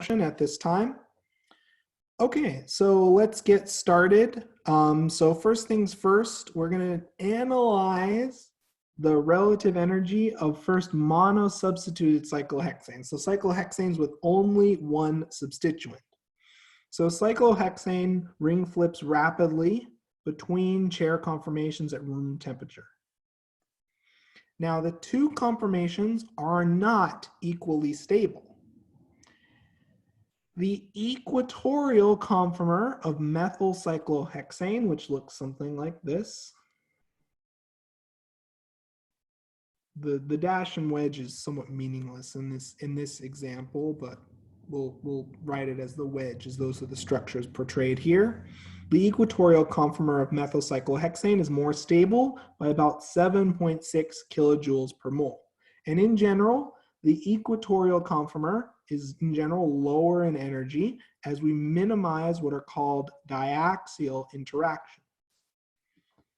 at this time. Okay, so let's get started. So first things first, we're going to analyze the relative energy of first monosubstituted cyclohexanes. So cyclohexanes with only one substituent. So cyclohexane ring flips rapidly between chair conformations at room temperature. Now the two conformations are not equally stable. The equatorial conformer of methyl cyclohexane, which looks something like this. The dash and wedge is somewhat meaningless in this example, but we'll write it as the wedge, as those are the structures portrayed here. The equatorial conformer of methyl cyclohexane is more stable by about 7.6 kilojoules per mole. And in general, the equatorial conformer is in general lower in energy as we minimize what are called diaxial interactions.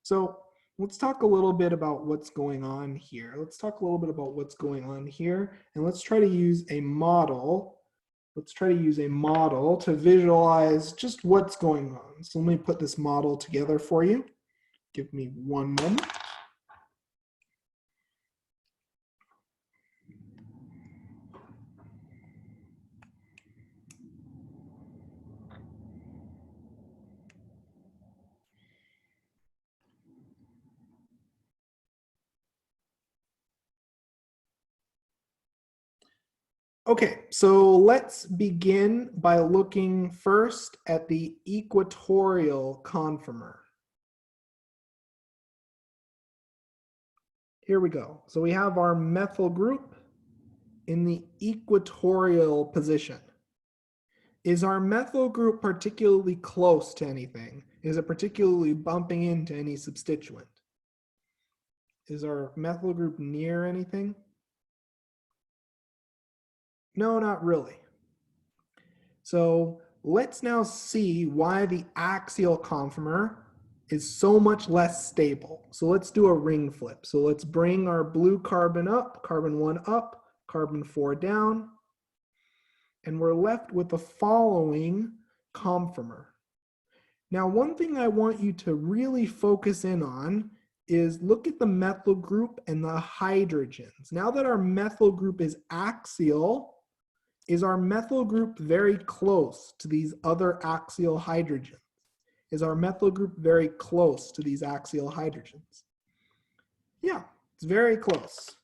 So let's talk a little bit about what's going on here. Let's and let's try to use a model. To visualize just what's going on. So let me put this model together for you. Give me one moment. Okay, so let's begin by looking first at the equatorial conformer. Here we go. So we have our methyl group in the equatorial position. Is our methyl group particularly close to anything? Is it particularly bumping into any substituent? Is our methyl group near anything? No, not really. So let's now see why the axial conformer is so much less stable. So let's do a ring flip. So let's bring our blue carbon up, carbon 1 up, carbon 4 down, and we're left with the following conformer. Now, one thing I want you to really focus in on is look at the methyl group and the hydrogens. Now that our methyl group is axial, is our methyl group very close to these other axial hydrogens? Is our methyl group very close to these axial hydrogens? Yeah, it's very close.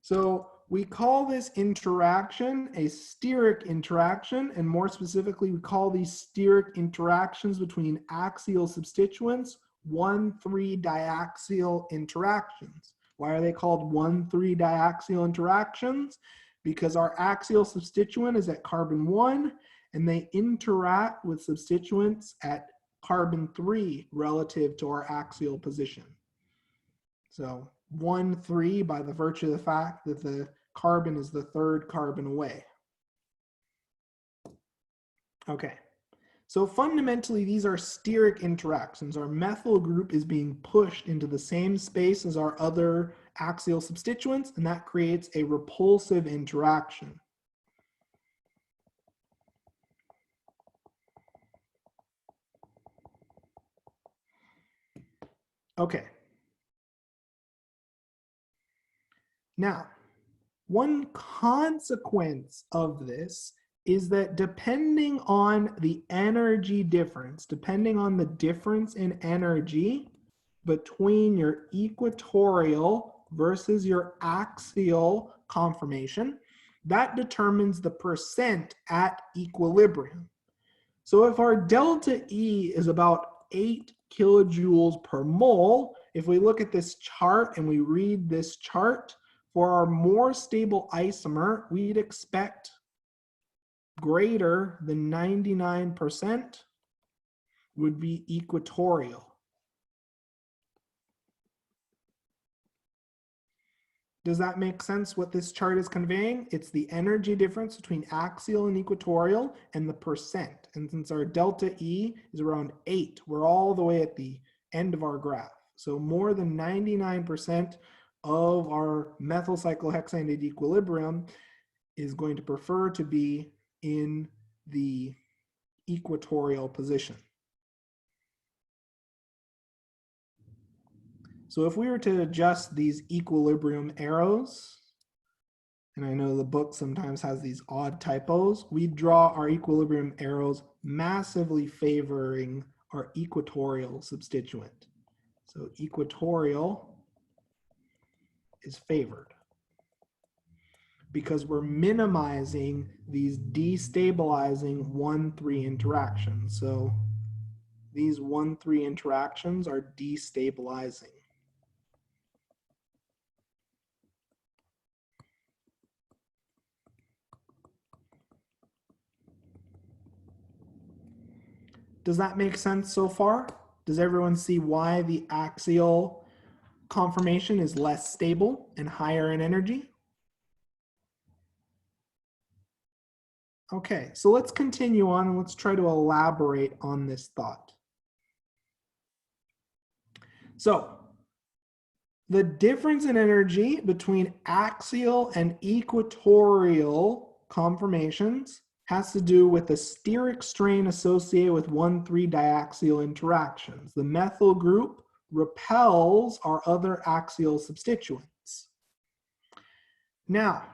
So we call this interaction a steric interaction, and more specifically, we call these steric interactions between axial substituents 1,3 diaxial interactions. Why are they called 1,3 diaxial interactions? Because our axial substituent is at carbon 1, and they interact with substituents at carbon 3 relative to our axial position. So 1,3 by the virtue of the fact that the carbon is the third carbon away. Okay, so fundamentally these are steric interactions. Our methyl group is being pushed into the same space as our other axial substituents, and that creates a repulsive interaction. Okay. Now, one consequence of this is that depending on the energy difference, depending on the difference in energy between your equatorial versus your axial conformation, that determines the percent at equilibrium. So if our delta E is about 8 kilojoules per mole, if we look at this chart and we read this chart, for our more stable isomer, we'd expect greater than 99% would be equatorial. Does that make sense what this chart is conveying? It's the energy difference between axial and equatorial and the percent. And since our delta E is around 8, we're all the way at the end of our graph. So more than 99% of our methyl cyclohexane at equilibrium is going to prefer to be in the equatorial position. So if we were to adjust these equilibrium arrows, and I know the book sometimes has these odd typos, we draw our equilibrium arrows massively favoring our equatorial substituent. So equatorial is favored because we're minimizing these destabilizing 1,3 interactions. So these 1,3 interactions are destabilizing. Does that make sense so far? Does everyone see why the axial conformation is less stable and higher in energy? Okay, so let's continue on and let's try to elaborate on this thought. So, the difference in energy between axial and equatorial conformations has to do with the steric strain associated with 1,3 diaxial interactions. The methyl group repels our other axial substituents. Now,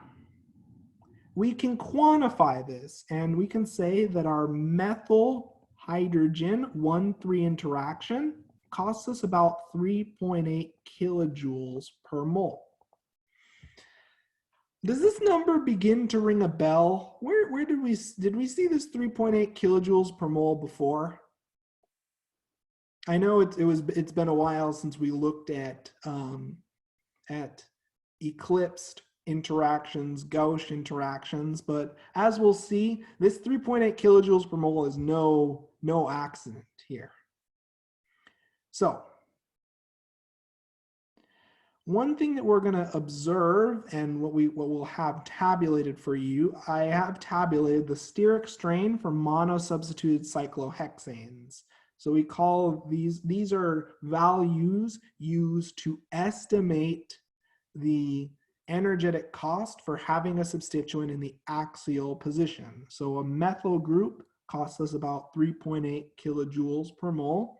we can quantify this and we can say that our methyl hydrogen 1,3 interaction costs us about 3.8 kilojoules per mole. Does this number begin to ring a bell? Where did we see this 3.8 kilojoules per mole before? I know it's been a while since we looked at eclipsed interactions, gauche interactions, but as we'll see, this 3.8 kilojoules per mole is no accident here. So, one thing that we're going to observe and what we'll have tabulated for you, I have tabulated the steric strain for monosubstituted cyclohexanes. So we call these are values used to estimate the energetic cost for having a substituent in the axial position. So a methyl group costs us about 3.8 kilojoules per mole.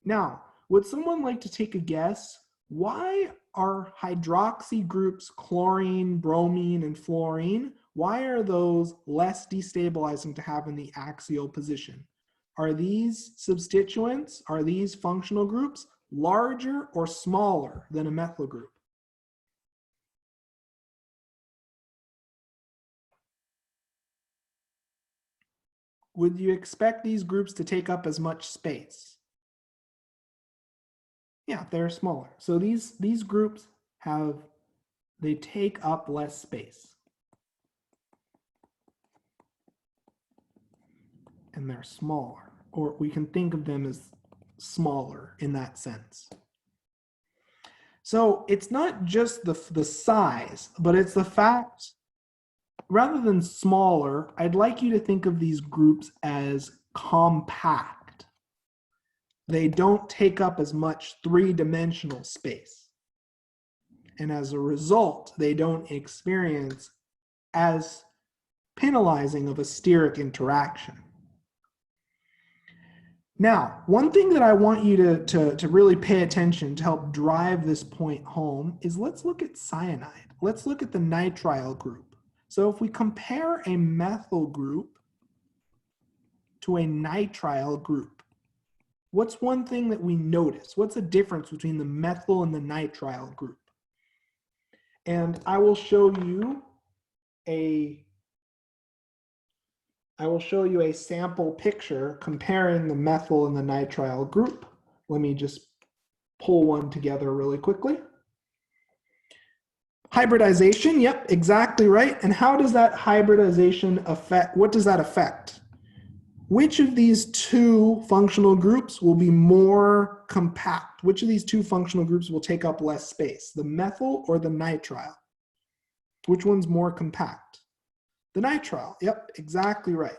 Now, would someone like to take a guess? Why are hydroxy groups chlorine, bromine, and fluorine, why are those less destabilizing to have in the axial position? Are these substituents, are these functional groups larger or smaller than a methyl group? Would you expect these groups to take up as much space? Yeah, they're smaller. So these groups they take up less space. And they're smaller, or we can think of them as smaller in that sense. So it's not just the size, but it's the fact, rather than smaller, I'd like you to think of these groups as compact. They don't take up as much three-dimensional space. And as a result, they don't experience as penalizing of a steric interaction. Now, one thing that I want you to really pay attention to help drive this point home is let's look at cyanide. Let's look at the nitrile group. So if we compare a methyl group to a nitrile group, what's one thing that we notice? What's the difference between the methyl and the nitrile group? And I will show you a sample picture comparing the methyl and the nitrile group. Let me just pull one together really quickly. Hybridization, yep, exactly right. And how does that hybridization affect, what does that affect? Which of these two functional groups will be more compact? Which of these two functional groups will take up less space, the methyl or the nitrile? Which one's more compact? The nitrile, yep, exactly right.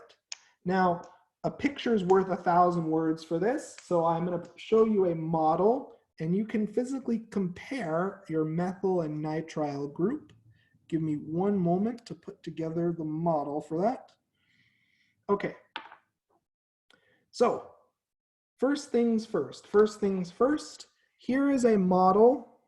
Now, a picture is worth 1,000 words for this, so I'm going to show you a model, and you can physically compare your methyl and nitrile group. Give me one moment to put together the model for that. Okay. So first things first. Here is a model.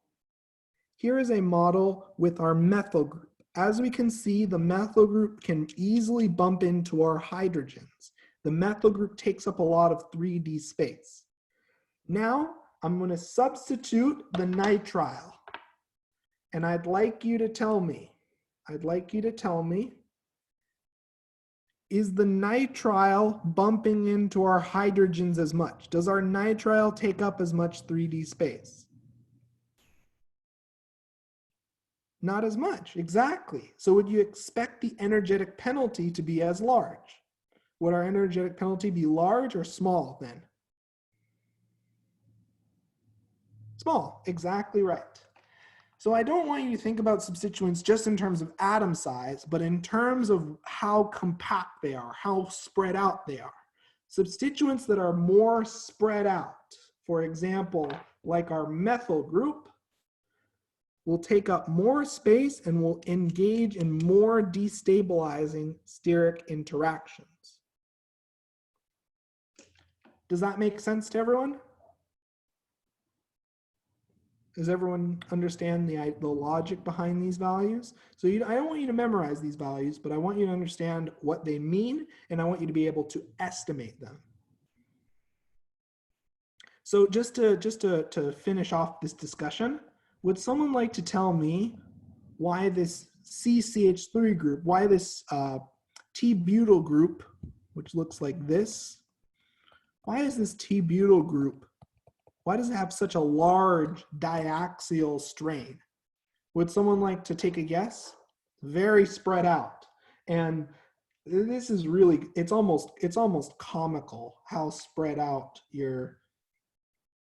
Here is a model with our methyl group. As we can see, the methyl group can easily bump into our hydrogens. The methyl group takes up a lot of 3D space. Now, I'm going to substitute the nitrile. And I'd like you to tell me, is the nitrile bumping into our hydrogens as much? Does our nitrile take up as much 3D space? Not as much, exactly. So would you expect the energetic penalty to be as large? Would our energetic penalty be large or small then? Small, exactly right. So I don't want you to think about substituents just in terms of atom size, but in terms of how compact they are, how spread out they are. Substituents that are more spread out, for example, like our methyl group, will take up more space and will engage in more destabilizing steric interactions. Does that make sense to everyone? Does everyone understand the logic behind these values? So I don't want you to memorize these values, but I want you to understand what they mean, and I want you to be able to estimate them. So just to finish off this discussion, would someone like to tell me why this CCH3 group, why this T-butyl group, which looks like this, why is this T-butyl group, why does it have such a large diaxial strain? Would someone like to take a guess? Very spread out. And this is really, it's almost comical how spread out your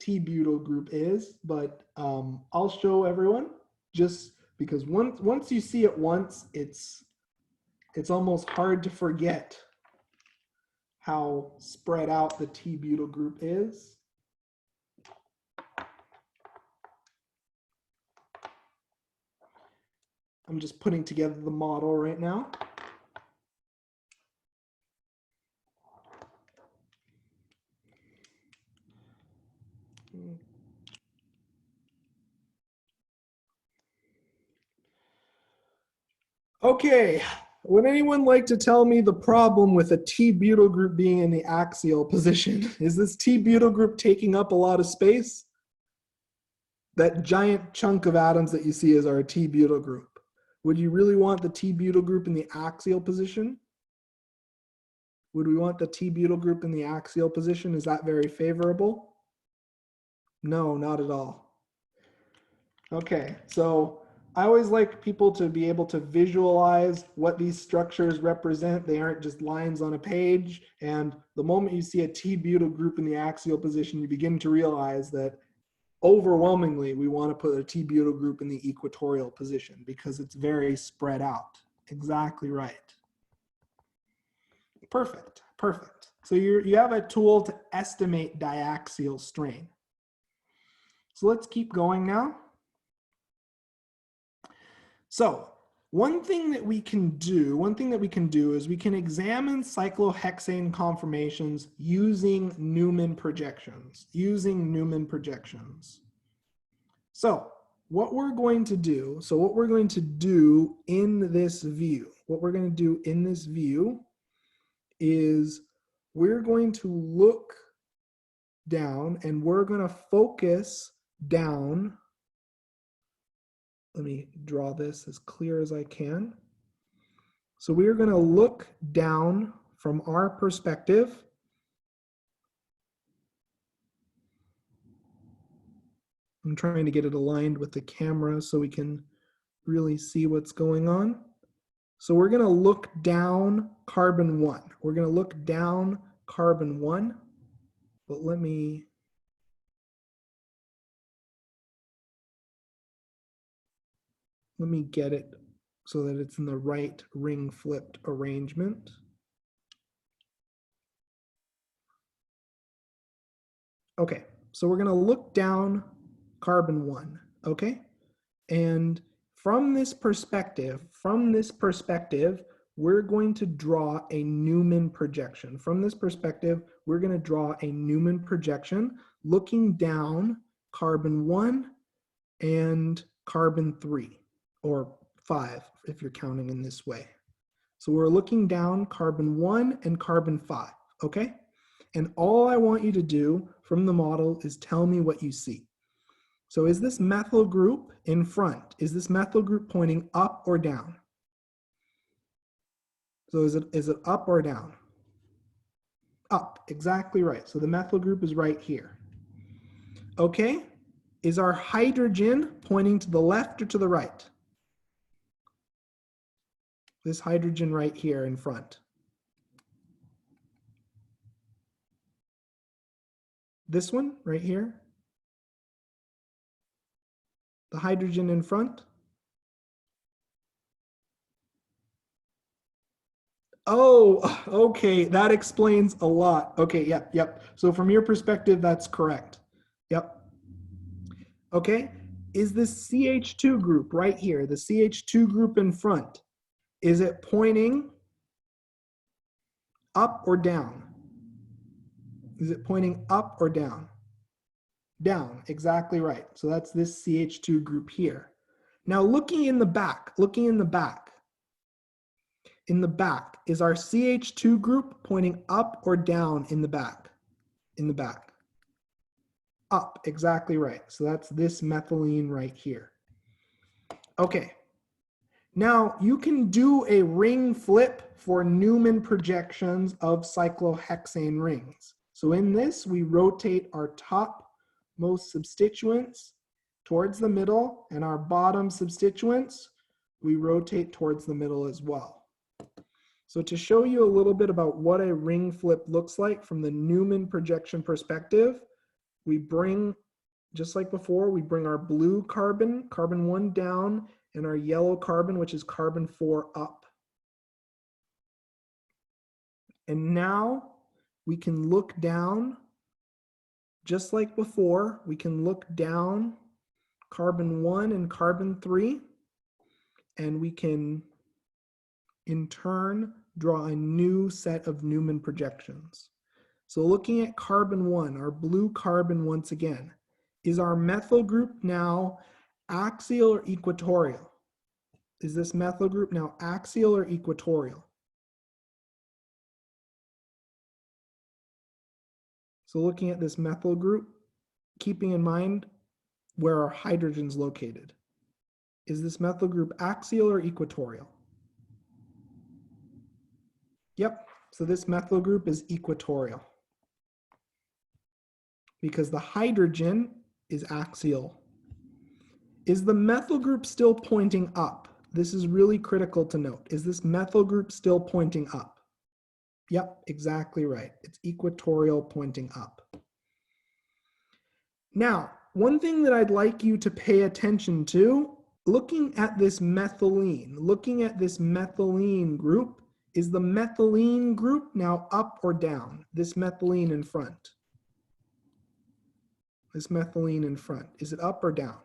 T-butyl group is, but I'll show everyone just because once you see it once, it's almost hard to forget how spread out the T-butyl group is. I'm just putting together the model right now. Okay, would anyone like to tell me the problem with a T-butyl group being in the axial position? Is this T-butyl group taking up a lot of space? That giant chunk of atoms that you see is our T-butyl group. Would you really want the T-butyl group in the axial position? Would we want the T-butyl group in the axial position? Is that very favorable? No, not at all. Okay, so I always like people to be able to visualize what these structures represent. They aren't just lines on a page. And the moment you see a T-butyl group in the axial position, you begin to realize that overwhelmingly, we want to put a T-butyl group in the equatorial position because it's very spread out. Exactly right. Perfect, perfect. So you have a tool to estimate diaxial strain. So let's keep going now. So one thing that we can do is we can examine cyclohexane conformations using Newman projections, So what we're going to do in this view, is we're going to look down and we're going to focus down. Let me draw this as clear as I can. So we are going to look down from our perspective. I'm trying to get it aligned with the camera so we can really see what's going on. So we're going to look down carbon 1. We're going to look down carbon 1, but let me get it so that it's in the right ring flipped arrangement. Okay, so we're going to look down carbon 1, okay? And from this perspective, we're going to draw a Newman projection. From this perspective, we're going to draw a Newman projection looking down carbon 1 and carbon 3, or 5 if you're counting in this way. So we're looking down carbon 1 and carbon 5, okay? And all I want you to do from the model is tell me what you see. So is this methyl group in front? Is this methyl group pointing up or down? So is it up or down? Up, exactly right. So the methyl group is right here. Okay, is our hydrogen pointing to the left or to the right? This hydrogen right here in front. This one right here? The hydrogen in front? Oh, okay, that explains a lot. Okay, yep. So from your perspective, that's correct. Yep. Okay, is this CH2 group right here, the CH2 group in front, is it pointing up or down? Is it pointing up or down? Down, exactly right. So that's this CH2 group here. Now looking in the back, in the back, is our CH2 group pointing up or down in the back? In the back. Up, exactly right. So that's this methylene right here. Okay. Now you can do a ring flip for Newman projections of cyclohexane rings. So in this, we rotate our topmost substituents towards the middle, and our bottom substituents, we rotate towards the middle as well. So to show you a little bit about what a ring flip looks like from the Newman projection perspective, we bring, just like before, we bring our blue carbon, carbon 1 down, and our yellow carbon, which is carbon 4, up. And now we can look down, just like before, we can look down carbon 1 and carbon 3, and we can, in turn, draw a new set of Newman projections. So looking at carbon 1, our blue carbon once again, is our methyl group now axial or equatorial? Is this methyl group now axial or equatorial? So looking at this methyl group, keeping in mind where our hydrogen's located. Is this methyl group axial or equatorial? Yep, so this methyl group is equatorial because the hydrogen is axial. Is the methyl group still pointing up? This is really critical to note. Is this methyl group still pointing up? Yep, exactly right. It's equatorial pointing up. Now, one thing that I'd like you to pay attention to, looking at this methylene group, is the methylene group now up or down? This methylene in front. This methylene in front, is it up or down?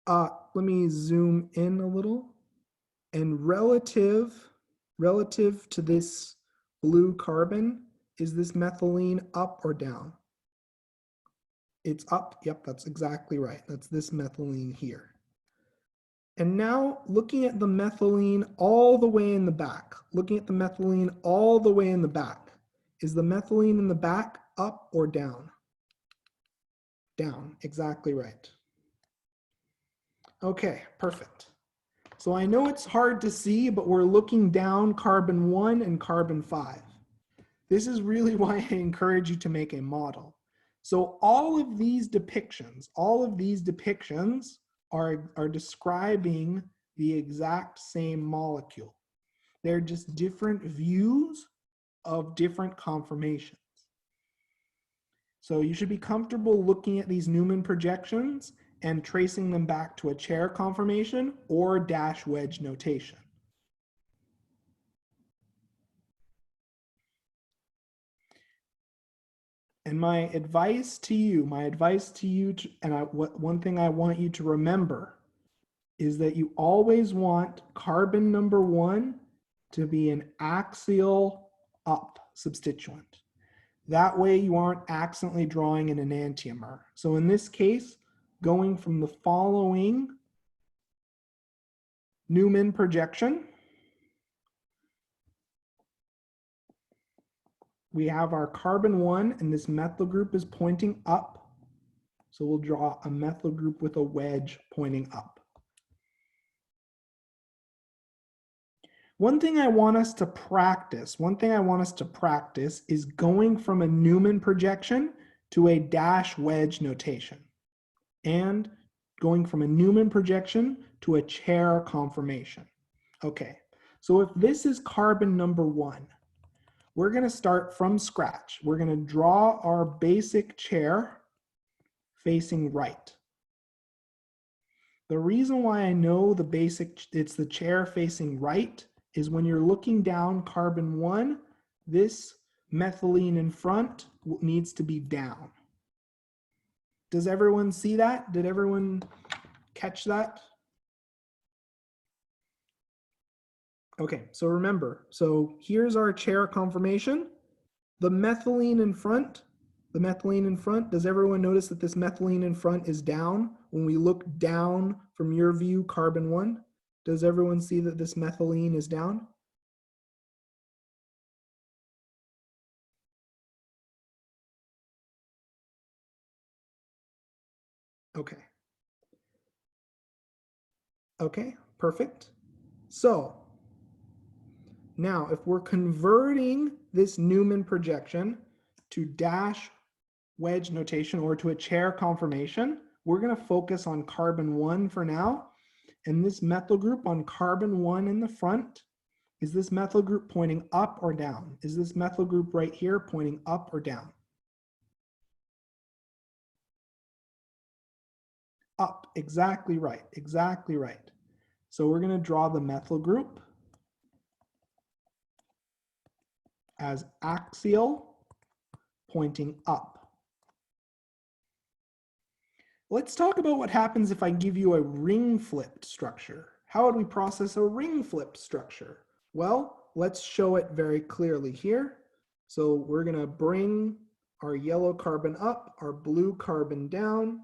Let me zoom in a little. And relative to this blue carbon, is this methylene up or down? It's up. Yep, that's exactly right. That's this methylene here. And now looking at the methylene all the way in the back, is the methylene in the back up or down? Down, exactly right. Okay, perfect. So I know it's hard to see, but we're looking down carbon 1 and carbon 5. This is really why I encourage you to make a model. So all of these depictions are describing the exact same molecule. They're just different views of different conformations. So you should be comfortable looking at these Newman projections and tracing them back to a chair conformation or dash wedge notation. And my advice to you, one thing I want you to remember is that you always want carbon number 1 to be an axial up substituent. That way you aren't accidentally drawing an enantiomer. So in this case, going from the following Newman projection, we have our carbon 1 and this methyl group is pointing up. So we'll draw a methyl group with a wedge pointing up. One thing I want us to practice is going from a Newman projection to a dash wedge notation, and going from a Newman projection to a chair conformation. Okay, so if this is carbon number 1, we're going to start from scratch. We're going to draw our basic chair facing right. The reason why I know it's the chair facing right is when you're looking down carbon 1, this methylene in front needs to be down. Does everyone see that? Did everyone catch that? Okay, so remember, so here's our chair conformation. The methylene in front, does everyone notice that this methylene in front is down? When we look down from your view, carbon 1, does everyone see that this methylene is down? Okay. Okay, perfect. So now if we're converting this Newman projection to dash wedge notation or to a chair conformation, we're going to focus on carbon 1 for now. And this methyl group on carbon 1 in the front, is this methyl group pointing up or down? Is this methyl group right here pointing up or down? Up, exactly right, exactly right. So we're going to draw the methyl group as axial pointing up. Let's talk about what happens if I give you a ring flipped structure. How would we process a ring flipped structure? Well, let's show it very clearly here. So we're going to bring our yellow carbon up, our blue carbon down.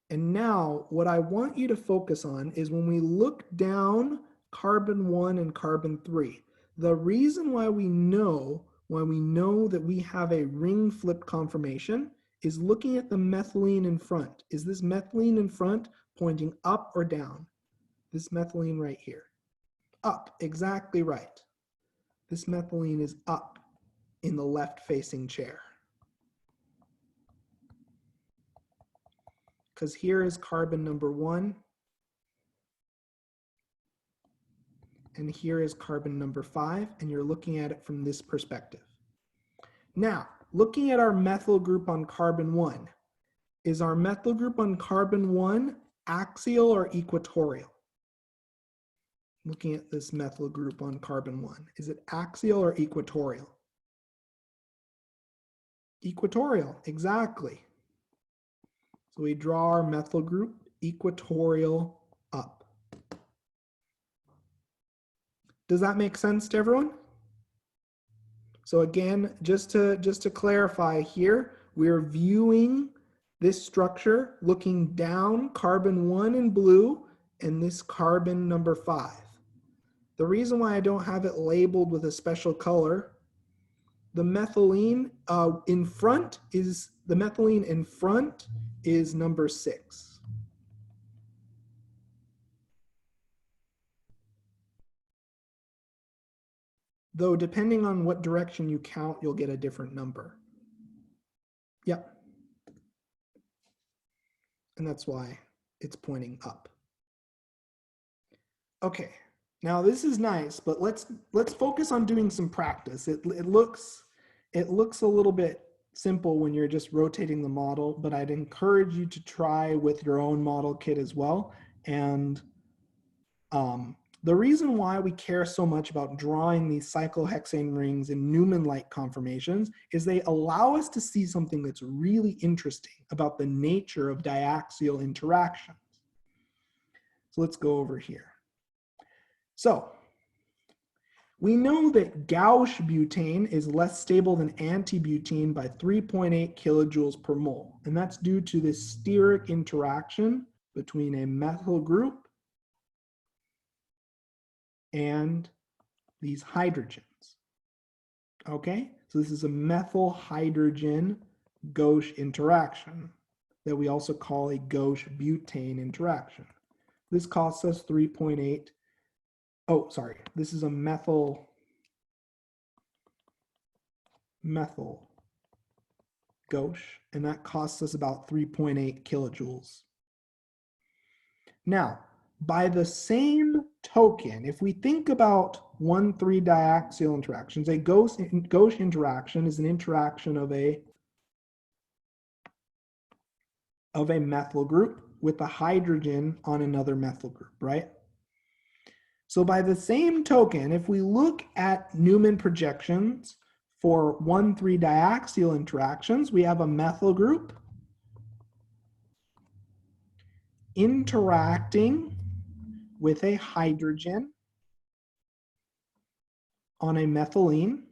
And now what I want you to focus on is when we look down carbon 1 and carbon 3, the reason why we know that we have a ring flipped conformation is looking at the methylene in front. Is this methylene in front pointing up or down? This methylene right here. Up, exactly right. This methylene is up in the left facing chair. Because here is carbon number 1. And here is carbon number 5, and you're looking at it from this perspective. Now, looking at our methyl group on carbon 1, is our methyl group on carbon 1 axial or equatorial? Looking at this methyl group on carbon 1, is it axial or equatorial? Equatorial, exactly. So we draw our methyl group equatorial up. Does that make sense to everyone? So again, just to clarify here, we're viewing this structure looking down carbon 1 in blue and this carbon number 5. The reason why I don't have it labeled with a special color, the methylene in front is number 6. Though depending on what direction you count, you'll get a different number. Yep. And that's why it's pointing up. Okay, now this is nice, but let's focus on doing some practice. It looks a little bit simple when you're just rotating the model, but I'd encourage you to try with your own model kit as well. And the reason why we care so much about drawing these cyclohexane rings in Newman-like conformations is they allow us to see something that's really interesting about the nature of diaxial interactions. So let's go over here. So we know that gauche butane is less stable than anti-butane by 3.8 kilojoules per mole, and that's due to this steric interaction between a methyl group and these hydrogens. Okay, so this is a methyl hydrogen gauche interaction that we also call a gauche butane interaction. This costs us 3.8. Oh, sorry, this is a methyl gauche, and that costs us about 3.8 kilojoules. Now, by the same token, if we think about 1,3 diaxial interactions, a gauche interaction is an interaction of a methyl group with a hydrogen on another methyl group, right? So by the same token, if we look at Newman projections for 1,3 diaxial interactions, we have a methyl group interacting with a hydrogen on a methylene.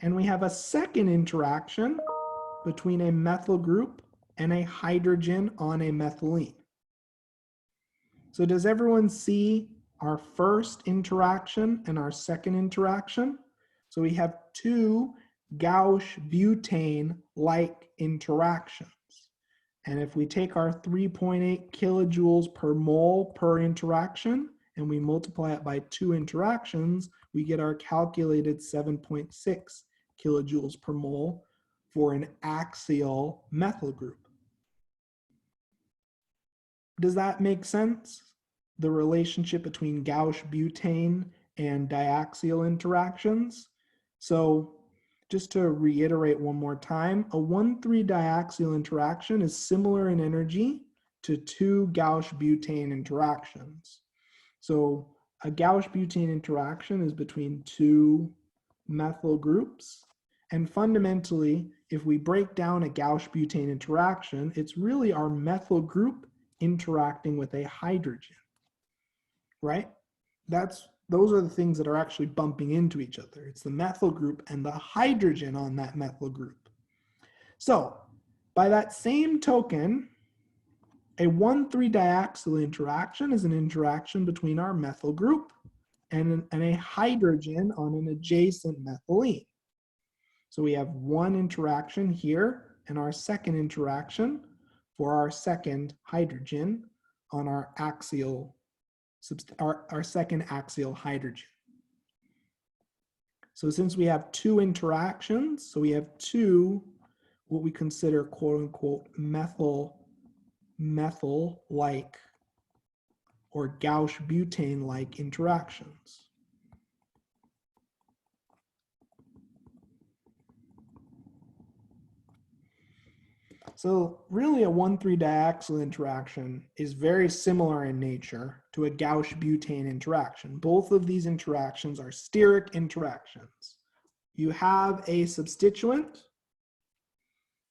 And we have a second interaction between a methyl group and a hydrogen on a methylene. So does everyone see our first interaction and our second interaction? So we have two gauche butane-like interactions. And if we take our 3.8 kilojoules per mole per interaction and we multiply it by 2 interactions, we get our calculated 7.6 kilojoules per mole for an axial methyl group. Does that make sense? The relationship between gauche butane and diaxial interactions? So just to reiterate one more time, a 1,3 diaxial interaction is similar in energy to 2 gauche butane interactions. So a gauche butane interaction is between 2 methyl groups. And fundamentally, if we break down a gauche butane interaction, it's really our methyl group interacting with a hydrogen, right? Those are the things that are actually bumping into each other. It's the methyl group and the hydrogen on that methyl group. So by that same token, a 1,3 diaxial interaction is an interaction between our methyl group and a hydrogen on an adjacent methylene. So we have one interaction here and our second interaction for our second hydrogen on our second axial hydrogen. So since we have 2 interactions, so we have 2 what we consider quote unquote methyl-like or gauche butane-like interactions. So really a 1,3 diaxial interaction is very similar in nature to a gauche butane interaction. Both of these interactions are steric interactions. You have a substituent.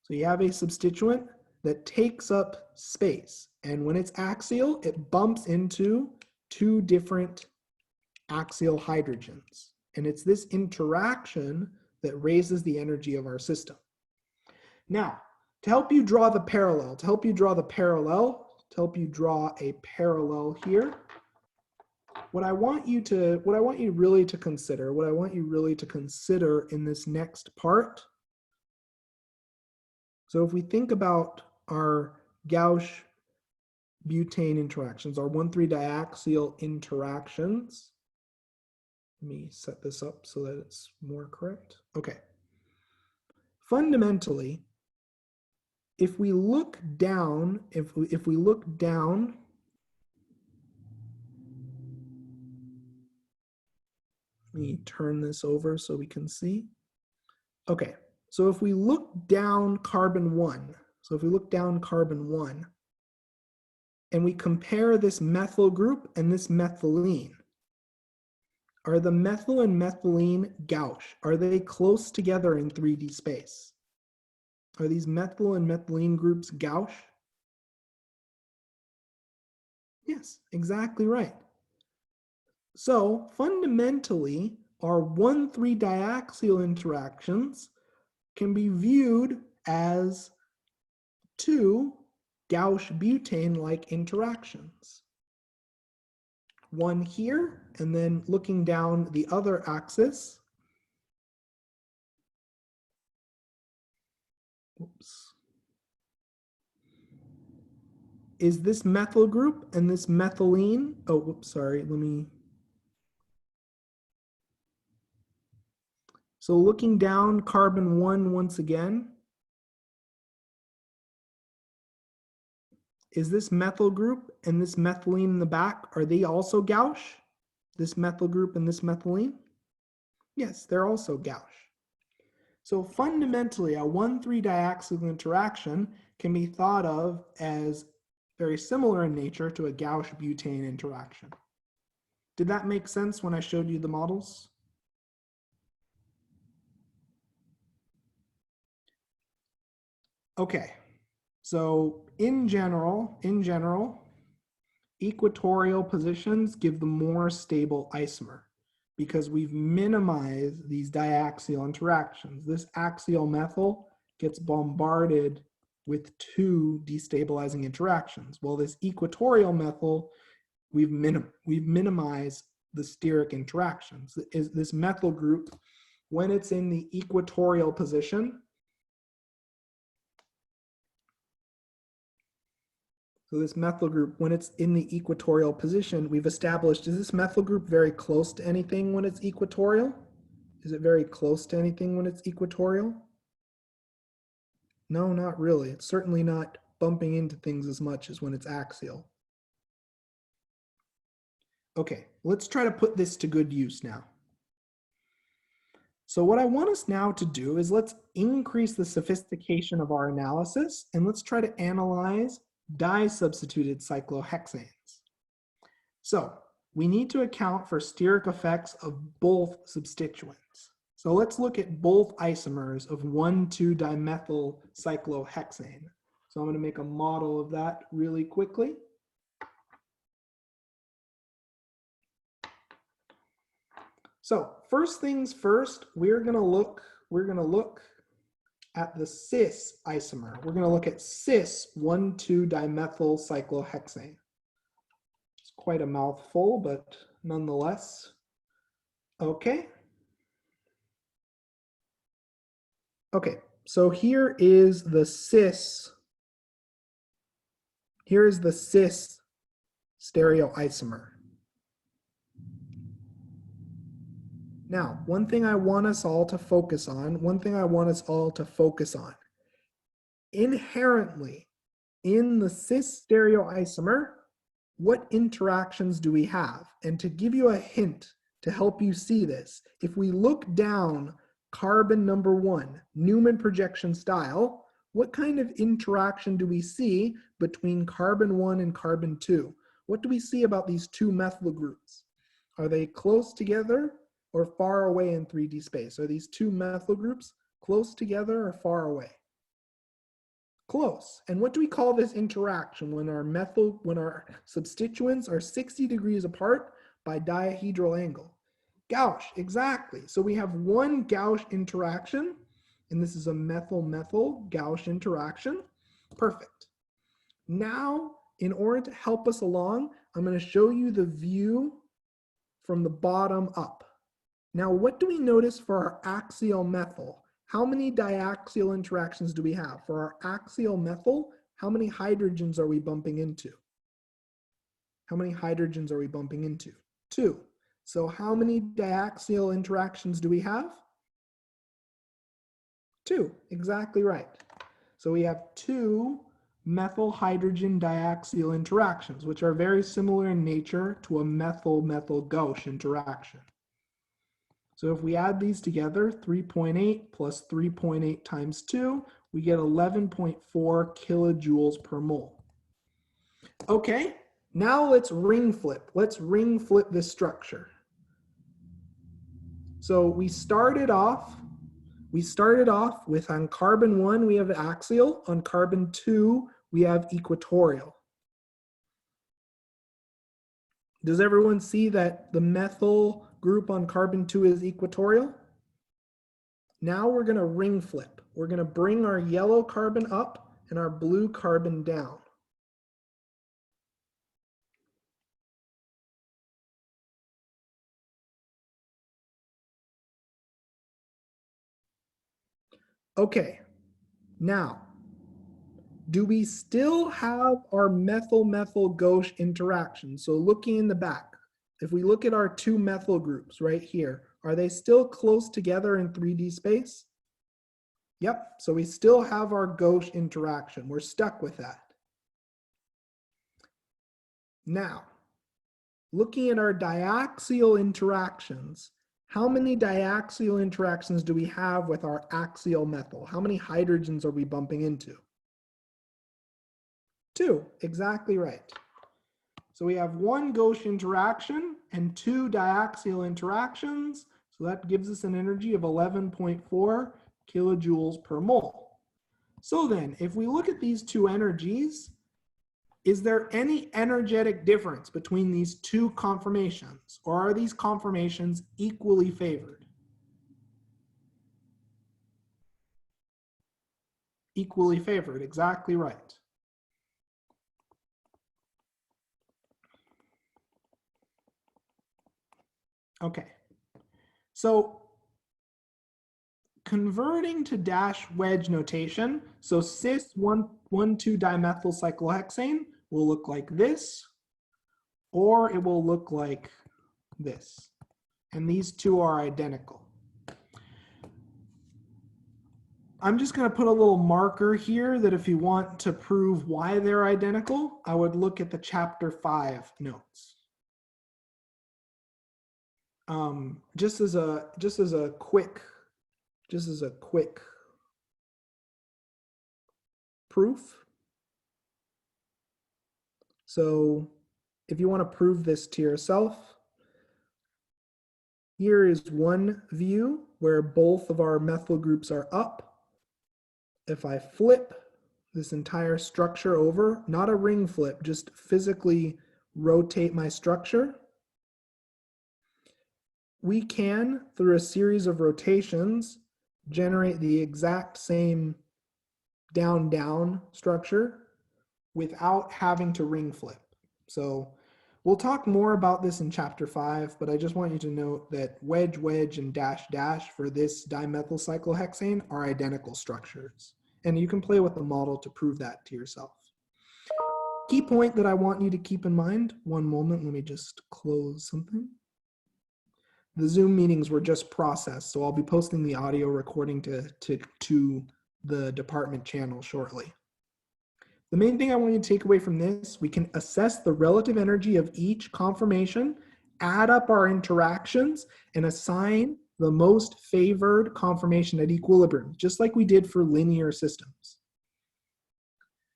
So you have a substituent that takes up space. And when it's axial, it bumps into 2 different axial hydrogens. And it's this interaction that raises the energy of our system. Now, to help you draw a parallel here, what I want you really to consider in this next part. So if we think about our gauche butane interactions, our 1,3 diaxial interactions, let me set this up so that it's more correct. Okay. Fundamentally, if we look down, let me turn this over so we can see. Okay, so if we look down carbon 1, So if we look down carbon 1, and we compare this methyl group and this methylene, are the methyl and methylene gauche? Are they close together in 3D space? Are these methyl and methylene groups gauche? Yes, exactly right. So fundamentally, our 1,3 diaxial interactions can be viewed as 2 gauche butane-like interactions. One here, and then looking down the other axis. Oops. Is this methyl group and this methylene? Oh, whoops, sorry, let me. So looking down carbon 1 once again. Is this methyl group and this methylene in the back, are they also gauche? This methyl group and this methylene? Yes, they're also gauche. So fundamentally, a 1,3 diaxial interaction can be thought of as very similar in nature to a gauche butane interaction. Did that make sense when I showed you the models? Okay, so in general, equatorial positions give the more stable isomer because we've minimized these diaxial interactions. This axial methyl gets bombarded with 2 destabilizing interactions. While this equatorial methyl, we've minimized the steric interactions. This methyl group, when it's in the equatorial position, so this methyl group, when it's in the equatorial position, we've established, is this methyl group very close to anything when it's equatorial? Is it very close to anything when it's equatorial? No, not really. It's certainly not bumping into things as much as when it's axial. Okay, let's try to put this to good use now. So what I want us now to do is let's increase the sophistication of our analysis and let's try to analyze di-substituted cyclohexanes. So we need to account for steric effects of both substituents. So let's look at both isomers of 1,2-dimethyl cyclohexane. So I'm going to make a model of that really quickly. So first things first, we're going to look at the cis isomer. We're going to look at cis 1,2-dimethyl cyclohexane. It's quite a mouthful, but nonetheless. Okay. Okay, so here is the cis. Here is the cis stereo isomer. Now, one thing I want us all to focus on, inherently in the cis stereoisomer, what interactions do we have? And to give you a hint to help you see this, if we look down carbon number 1, Newman projection style, what kind of interaction do we see between carbon 1 and carbon 2? What do we see about these 2 methyl groups? Are they close together or far away in 3D space? Are these 2 methyl groups close together or far away? Close. And what do we call this interaction when our substituents are 60 degrees apart by dihedral angle? Gauche, exactly. So we have one gauche interaction, and this is a methyl-methyl gauche interaction. Perfect. Now, in order to help us along, I'm going to show you the view from the bottom up. Now, what do we notice for our axial methyl? How many diaxial interactions do we have? For our axial methyl, how many hydrogens are we bumping into? How many hydrogens are we bumping into? 2. So how many diaxial interactions do we have? 2, exactly right. So we have 2 methyl hydrogen diaxial interactions, which are very similar in nature to a methyl-methyl gauche interaction. So if we add these together, 3.8 plus 3.8 times 2, we get 11.4 kilojoules per mole. Okay, now let's ring flip. Let's ring flip this structure. So we started off with, on carbon 1 we have axial, on carbon 2 we have equatorial. Does everyone see that the methyl group on carbon 2 is equatorial? Now we're going to ring flip. We're going to bring our yellow carbon up and our blue carbon down. Okay, now, do we still have our methyl-methyl gauche interaction? So looking in the back, if we look at our two methyl groups right here, are they still close together in 3D space? Yep, so we still have our gauche interaction. We're stuck with that. Now, looking at our diaxial interactions, how many diaxial interactions do we have with our axial methyl? How many hydrogens are we bumping into? 2, exactly right. So we have 1 gauche interaction and 2 diaxial interactions. So that gives us an energy of 11.4 kilojoules per mole. So then, if we look at these two energies, is there any energetic difference between these two conformations, or are these conformations equally favored? Equally favored, exactly right. Okay, so converting to dash wedge notation, so cis 1,2-dimethyl cyclohexane will look like this, or it will look like this. And these two are identical. I'm just going to put a little marker here that if you want to prove why they're identical, I would look at the chapter 5 notes. Just as a quick proof. So if you want to prove this to yourself, here is one view where both of our methyl groups are up. If I flip this entire structure over, not a ring flip, just physically rotate my structure, we can, through a series of rotations, generate the exact same down-down structure without having to ring flip. So we'll talk more about this in chapter 5, but I just want you to note that wedge, wedge, and dash, dash for this dimethyl cyclohexane are identical structures. And you can play with the model to prove that to yourself. Key point that I want you to keep in mind, one moment, let me just close something. The Zoom meetings were just processed, so I'll be posting the audio recording to the department channel shortly. The main thing I want you to take away from this, we can assess the relative energy of each conformation, add up our interactions, and assign the most favored conformation at equilibrium, just like we did for linear systems.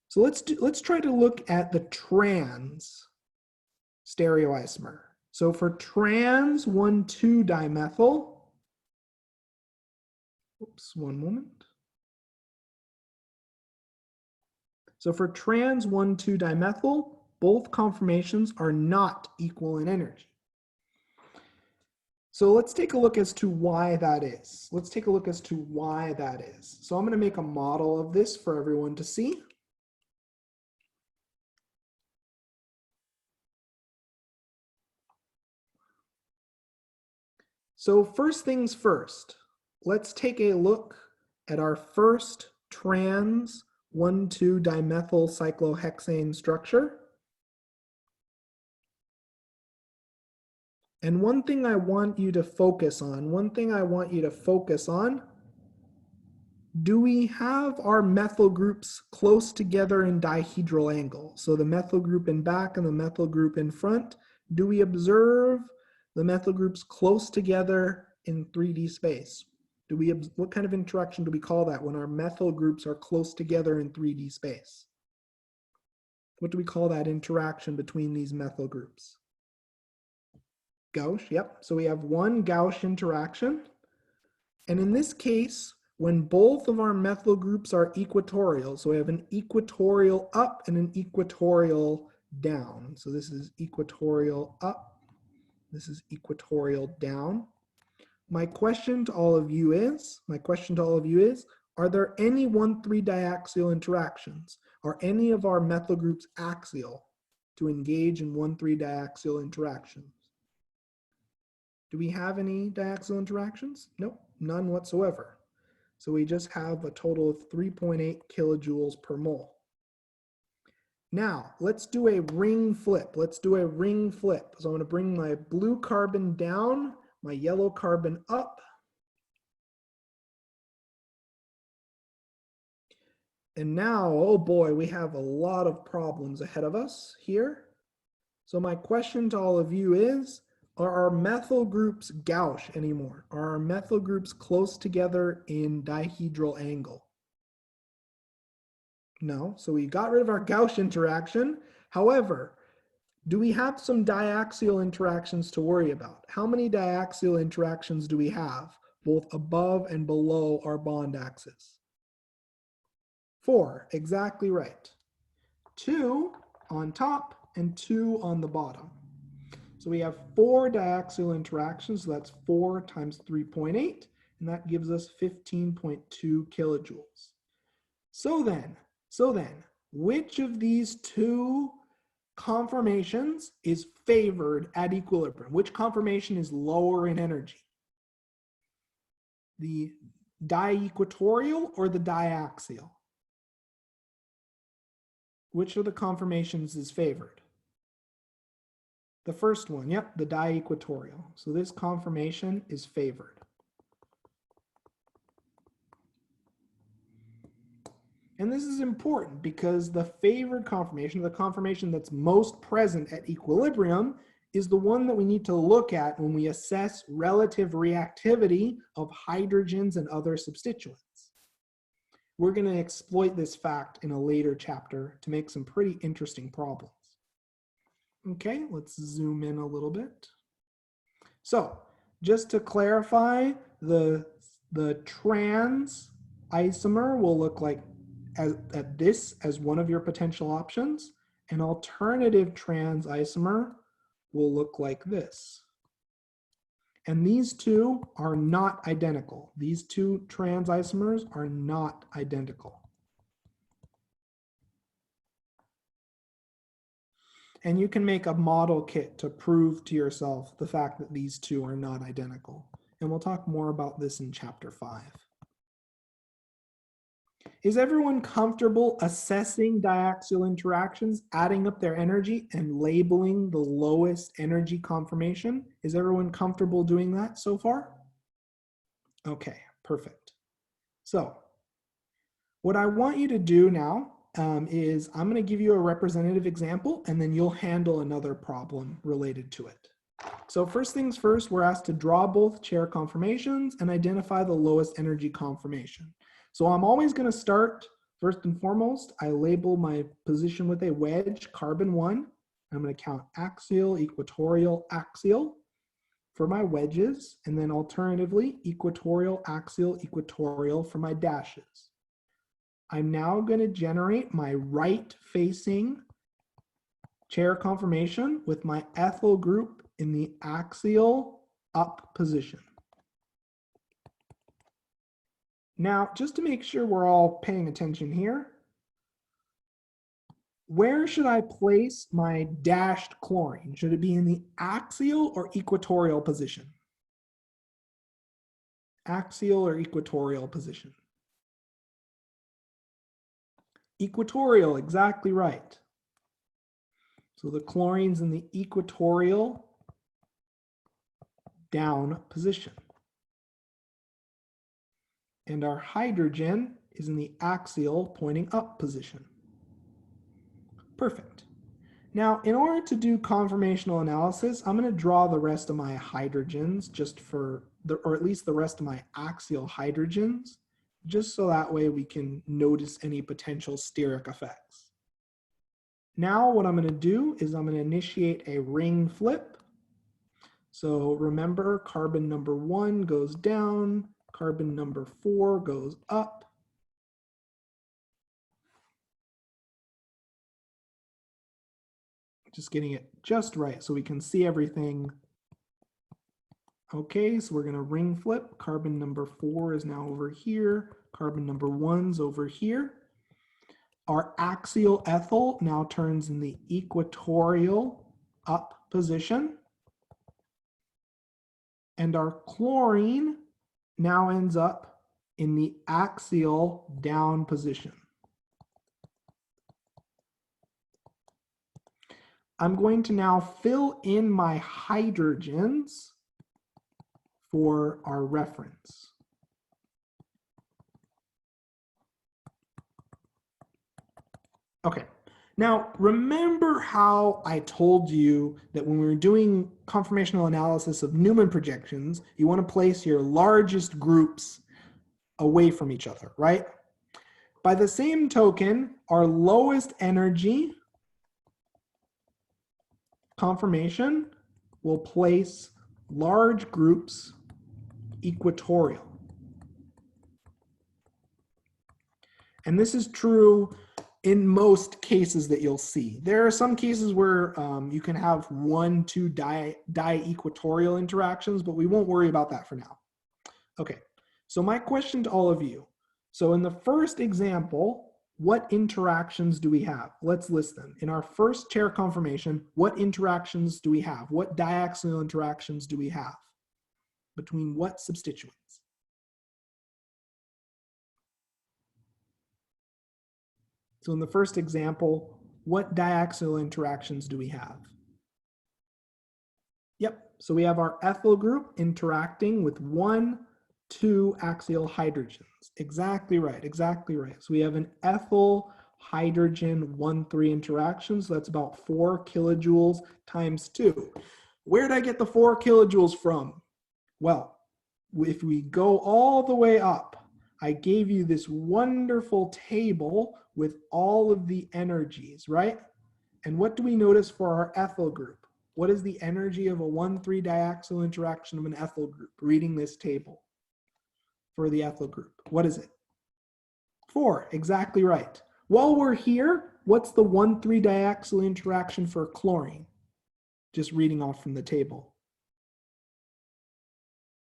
So let's try to look at the trans stereoisomer. So for trans 1,2-dimethyl, oops, one moment. So for trans 1,2-dimethyl, both conformations are not equal in energy. So let's take a look as to why that is. So I'm going to make a model of this for everyone to see. So first things first, let's take a look at our first trans 1,2-dimethyl cyclohexane structure. And one thing I want you to focus on, do we have our methyl groups close together in dihedral angle? So the methyl group in back and the methyl group in front, do we observe the methyl groups close together in 3D space? What kind of interaction do we call that when our methyl groups are close together in 3D space? What do we call that interaction between these methyl groups? Gauche, yep. So we have one gauche interaction. And in this case, when both of our methyl groups are equatorial, so we have an equatorial up and an equatorial down. So this is equatorial up, this is equatorial down. My question to all of you is, are there any 1,3 diaxial interactions? Are any of our methyl groups axial to engage in 1,3 diaxial interactions? Do we have any diaxial interactions? Nope, none whatsoever. So we just have a total of 3.8 kilojoules per mole. Now, let's do a ring flip. So I'm going to bring my blue carbon down, my yellow carbon up. And now, oh boy, we have a lot of problems ahead of us here. So my question to all of you is, are our methyl groups gauche anymore? Are our methyl groups close together in dihedral angle? No, so we got rid of our gauche interaction. However, do we have some diaxial interactions to worry about? How many diaxial interactions do we have, both above and below our bond axis? 4, exactly right. 2 on top and 2 on the bottom. So we have 4 diaxial interactions, so that's 4 times 3.8, and that gives us 15.2 kilojoules. So then, which of these 2 conformations is favored at equilibrium? Which conformation is lower in energy? The diequatorial or the diaxial? Which of the conformations is favored? The first one, yep, the diequatorial. So this conformation is favored. And this is important because the favored conformation, the conformation that's most present at equilibrium, is the one that we need to look at when we assess relative reactivity of hydrogens and other substituents. We're going to exploit this fact in a later chapter to make some pretty interesting problems. Okay, let's zoom in a little bit. So just to clarify, the trans isomer will look like at this as one of your potential options. An alternative trans isomer will look like this. And these two are not identical. These 2 trans isomers are not identical. And you can make a model kit to prove to yourself the fact that these 2 are not identical. And we'll talk more about this in chapter 5. Is everyone comfortable assessing diaxial interactions, adding up their energy, and labeling the lowest energy conformation? Is everyone comfortable doing that so far? Okay, perfect. So what I want you to do now is I'm going to give you a representative example, and then you'll handle another problem related to it. So first things first, we're asked to draw both chair conformations and identify the lowest energy conformation. So I'm always going to start, first and foremost, I label my position with a wedge, carbon 1. I'm going to count axial, equatorial, axial for my wedges, and then alternatively, equatorial, axial, equatorial for my dashes. I'm now going to generate my right-facing chair conformation with my ethyl group in the axial up position. Now, just to make sure we're all paying attention here, where should I place my dashed chlorine? Should it be in the axial or equatorial position? Axial or equatorial position? Equatorial, exactly right. So the chlorine's in the equatorial down position. And our hydrogen is in the axial pointing up position. Perfect. Now, in order to do conformational analysis, I'm going to draw the rest of my hydrogens just for or at least the rest of my axial hydrogens, just so that way we can notice any potential steric effects. Now what I'm going to do is I'm going to initiate a ring flip. So remember, carbon number 1 goes down, carbon number 4 goes up. Just getting it just right so we can see everything. Okay, so we're going to ring flip. Carbon number 4 is now over here. Carbon number 1's over here. Our axial ethyl now turns in the equatorial up position. And our chlorine now ends up in the axial down position. I'm going to now fill in my hydrogens for our reference. Okay, now remember how I told you that when we were doing conformational analysis of Newman projections, you want to place your largest groups away from each other, right? By the same token, our lowest energy conformation will place large groups equatorial. And this is true in most cases that you'll see. There are some cases where you can have 1, 2 di-equatorial interactions, but we won't worry about that for now. Okay, so my question to all of you. So in the first example, what interactions do we have? Let's list them. In our first chair conformation, what interactions do we have? What diaxial interactions do we have? Between what substituents? So in the first example, what diaxial interactions do we have? Yep, so we have our ethyl group interacting with 1, 2 axial hydrogens. Exactly right, exactly right. So we have an ethyl hydrogen 1,3 interaction, so that's about 4 kilojoules times 2. Where did I get the 4 kilojoules from? Well, if we go all the way up, I gave you this wonderful table with all of the energies, right? And what do we notice for our ethyl group? What is the energy of a 1,3 diaxial interaction of an ethyl group? Reading this table for the ethyl group. What is it? 4, exactly right. While we're here, what's the 1,3 diaxial interaction for chlorine? Just reading off from the table.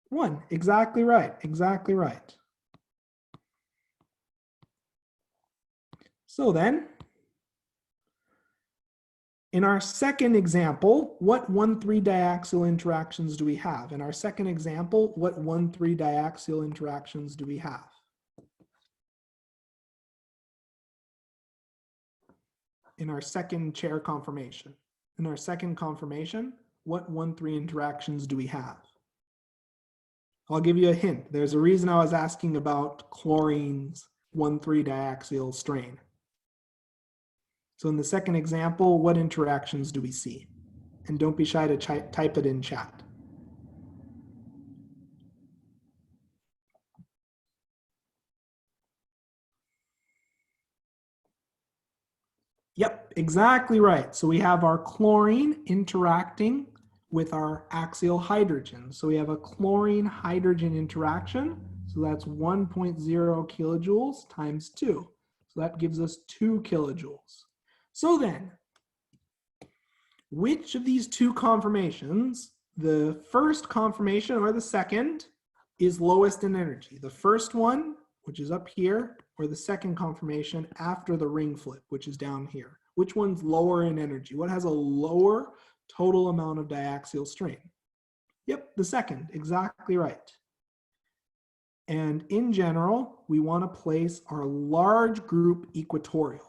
1, exactly right, exactly right. So then, in our second example, what 1,3 diaxial interactions do we have? In our second example, what 1,3 diaxial interactions do we have? In our second chair conformation. In our second conformation, what 1,3 interactions do we have? I'll give you a hint. There's a reason I was asking about chlorine's 1,3 diaxial strain. So in the second example, what interactions do we see? And don't be shy to type it in chat. Yep, exactly right. So we have our chlorine interacting with our axial hydrogen. So we have a chlorine hydrogen interaction. So that's 1.0 kilojoules times 2. So that gives us 2 kilojoules. So then, which of these two conformations, the first conformation or the second, is lowest in energy? The first one, which is up here, or the second conformation after the ring flip, which is down here? Which one's lower in energy? What has a lower total amount of diaxial strain? Yep, the second, exactly right. And in general, we want to place our large group equatorial.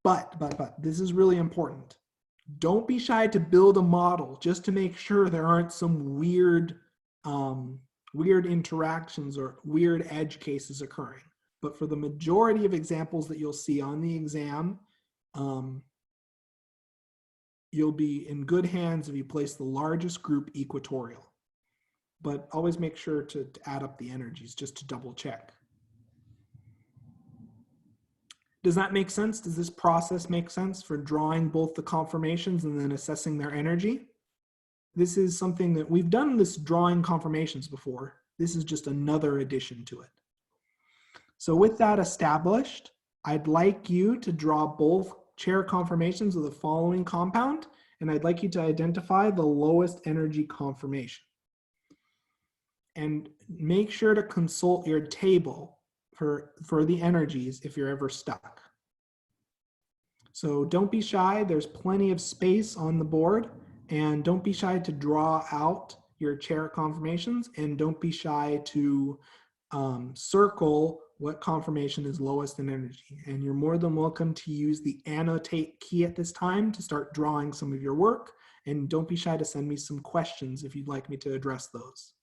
But this is really important. Don't be shy to build a model just to make sure there aren't some weird interactions or weird edge cases occurring. But for the majority of examples that you'll see on the exam, you'll be in good hands if you place the largest group equatorial. but always make sure to add up the energies just to double check. Does that make sense? Does this process make sense for drawing both the conformations and then assessing their energy? This is something that we've done, this drawing conformations before. This is just another addition to it. So with that established, I'd like you to draw both chair conformations of the following compound, and I'd like you to identify the lowest energy conformation. And make sure to consult your table for the energies if you're ever stuck. So don't be shy, there's plenty of space on the board, and don't be shy to draw out your chair conformations, and don't be shy to circle what conformation is lowest in energy. And you're more than welcome to use the annotate key at this time to start drawing some of your work, and don't be shy to send me some questions if you'd like me to address those.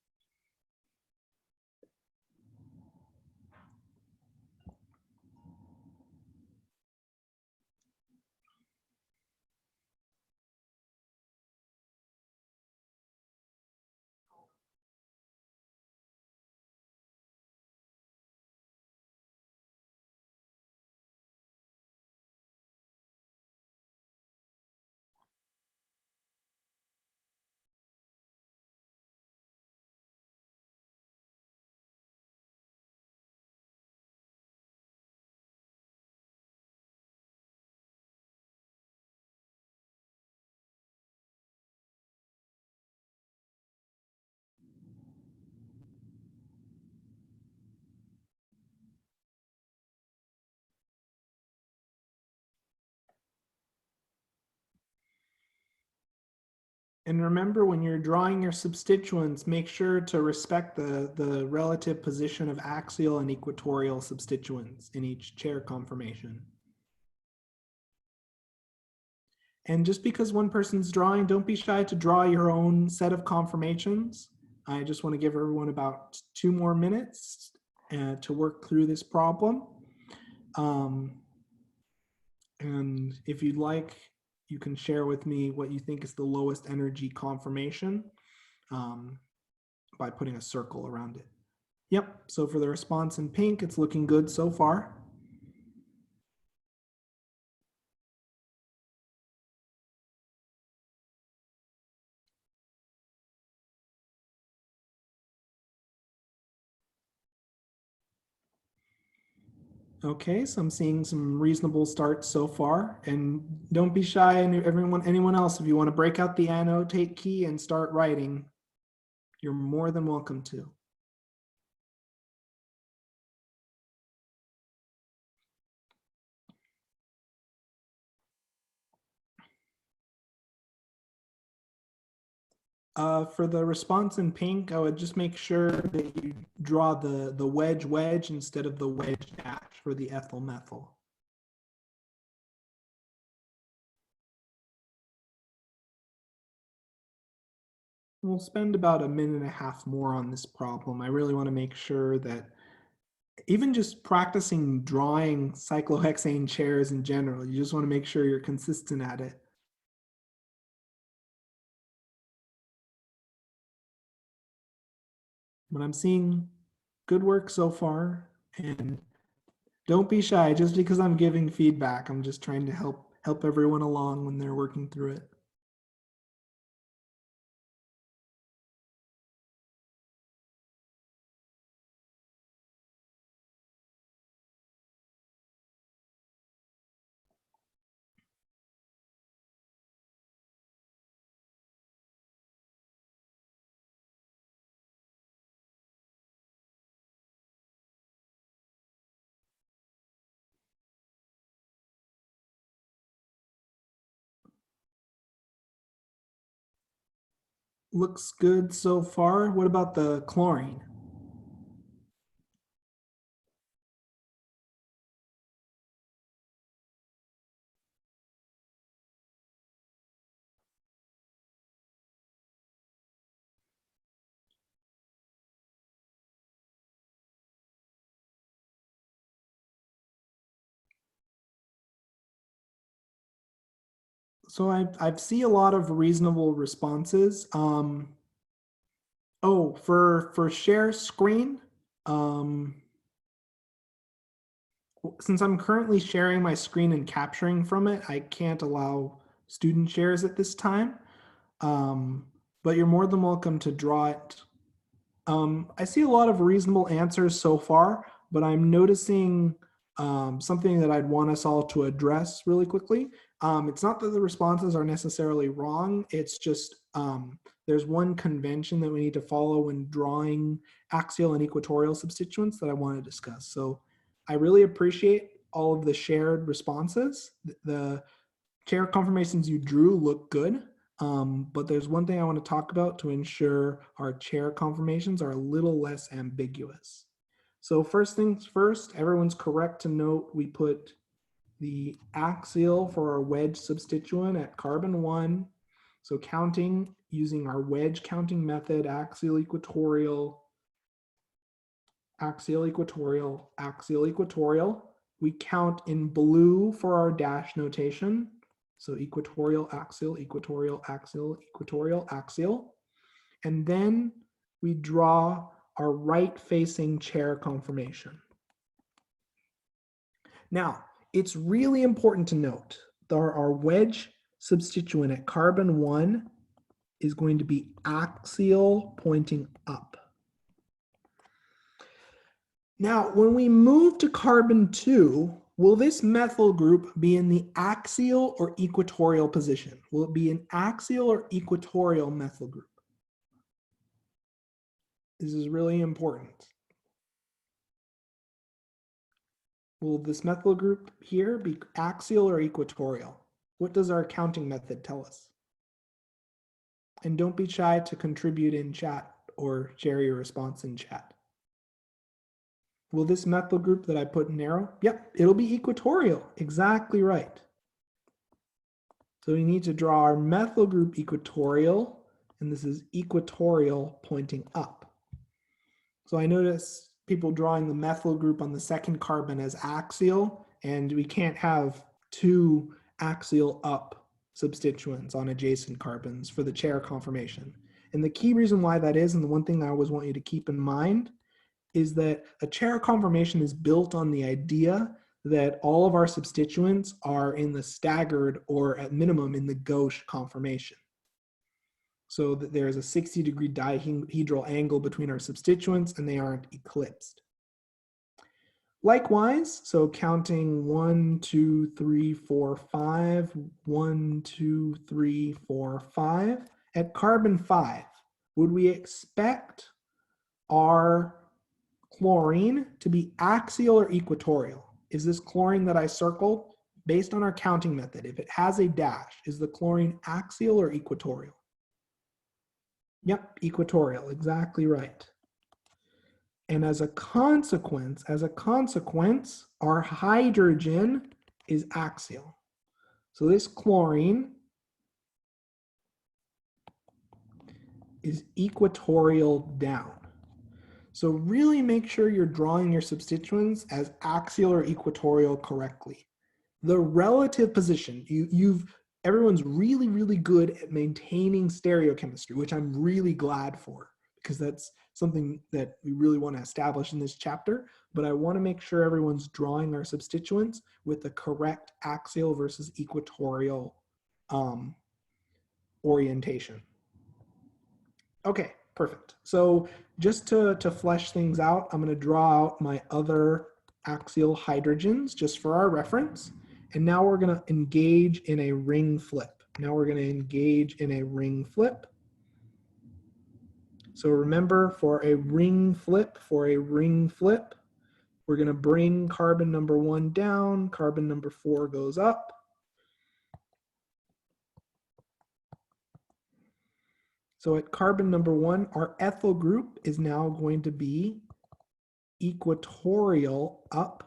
And remember, when you're drawing your substituents, make sure to respect the relative position of axial and equatorial substituents in each chair conformation. And just because one person's drawing, don't be shy to draw your own set of conformations. I just want to give everyone about 2 more minutes to work through this problem. And if you'd like, you can share with me what you think is the lowest energy conformation by putting a circle around it. Yep, so for the response in pink, it's looking good so far. Okay, so I'm seeing some reasonable starts so far, and don't be shy, and anyone else, if you want to break out the annotate key and start writing, you're more than welcome to. For the response in pink, I would just make sure that you draw the wedge instead of the wedge dash for the ethyl methyl. We'll spend about 1.5 minutes more on this problem. I really want to make sure that even just practicing drawing cyclohexane chairs in general, you just want to make sure you're consistent at it. But I'm seeing good work so far, and don't be shy just because I'm giving feedback. I'm just trying to help everyone along when they're working through it. Looks good so far. What about the chlorine? So I see a lot of reasonable responses. Oh, for share screen, since I'm currently sharing my screen and capturing from it, I can't allow student shares at this time. But you're more than welcome to draw it. I see a lot of reasonable answers so far, but I'm noticing something that I'd want us all to address really quickly. It's not that the responses are necessarily wrong. It's just there's one convention that we need to follow when drawing axial and equatorial substituents that I want to discuss. So I really appreciate all of the shared responses. The chair conformations you drew look good. But there's one thing I want to talk about to ensure our chair conformations are a little less ambiguous. So first things first, everyone's correct to note we put the axial for our wedge substituent at carbon 1. So counting using our wedge counting method, axial equatorial, axial equatorial, axial equatorial. We count in blue for our dash notation. So equatorial, axial, equatorial, axial, equatorial, axial. And then we draw our right-facing chair conformation. Now, it's really important to note that our wedge substituent at carbon 1 is going to be axial pointing up. Now, when we move to carbon 2, will this methyl group be in the axial or equatorial position? Will it be an axial or equatorial methyl group? This is really important. Will this methyl group here be axial or equatorial? What does our counting method tell us? And don't be shy to contribute in chat or share your response in chat. Will this methyl group that I put in arrow? Yep, it'll be equatorial. Exactly right. So we need to draw our methyl group equatorial, and this is equatorial pointing up. So I notice people drawing the methyl group on the second carbon as axial, and we can't have two axial up substituents on adjacent carbons for the chair conformation. And the key reason why that is, and the one thing I always want you to keep in mind, is that a chair conformation is built on the idea that all of our substituents are in the staggered or at minimum in the gauche conformation. So that there is a 60-degree dihedral angle between our substituents and they aren't eclipsed. Likewise, so counting 1, 2, 3, 4, 5, 1, 2, 3, 4, 5, at carbon 5, would we expect our chlorine to be axial or equatorial? Is this chlorine that I circled, based on our counting method, if it has a dash, is the chlorine axial or equatorial? Yep, equatorial, exactly right. And as a consequence, our hydrogen is axial. So this chlorine is equatorial down. So really make sure you're drawing your substituents as axial or equatorial correctly. The relative position, everyone's really, really good at maintaining stereochemistry, which I'm really glad for, because that's something that we really want to establish in this chapter. But I want to make sure everyone's drawing our substituents with the correct axial versus equatorial orientation. Okay, perfect. So just to flesh things out, I'm going to draw out my other axial hydrogens just for our reference. And now we're going to engage in a ring flip. So remember, for a ring flip, we're going to bring carbon number 1 down, carbon number 4 goes up. So at carbon number 1, our ethyl group is now going to be equatorial up.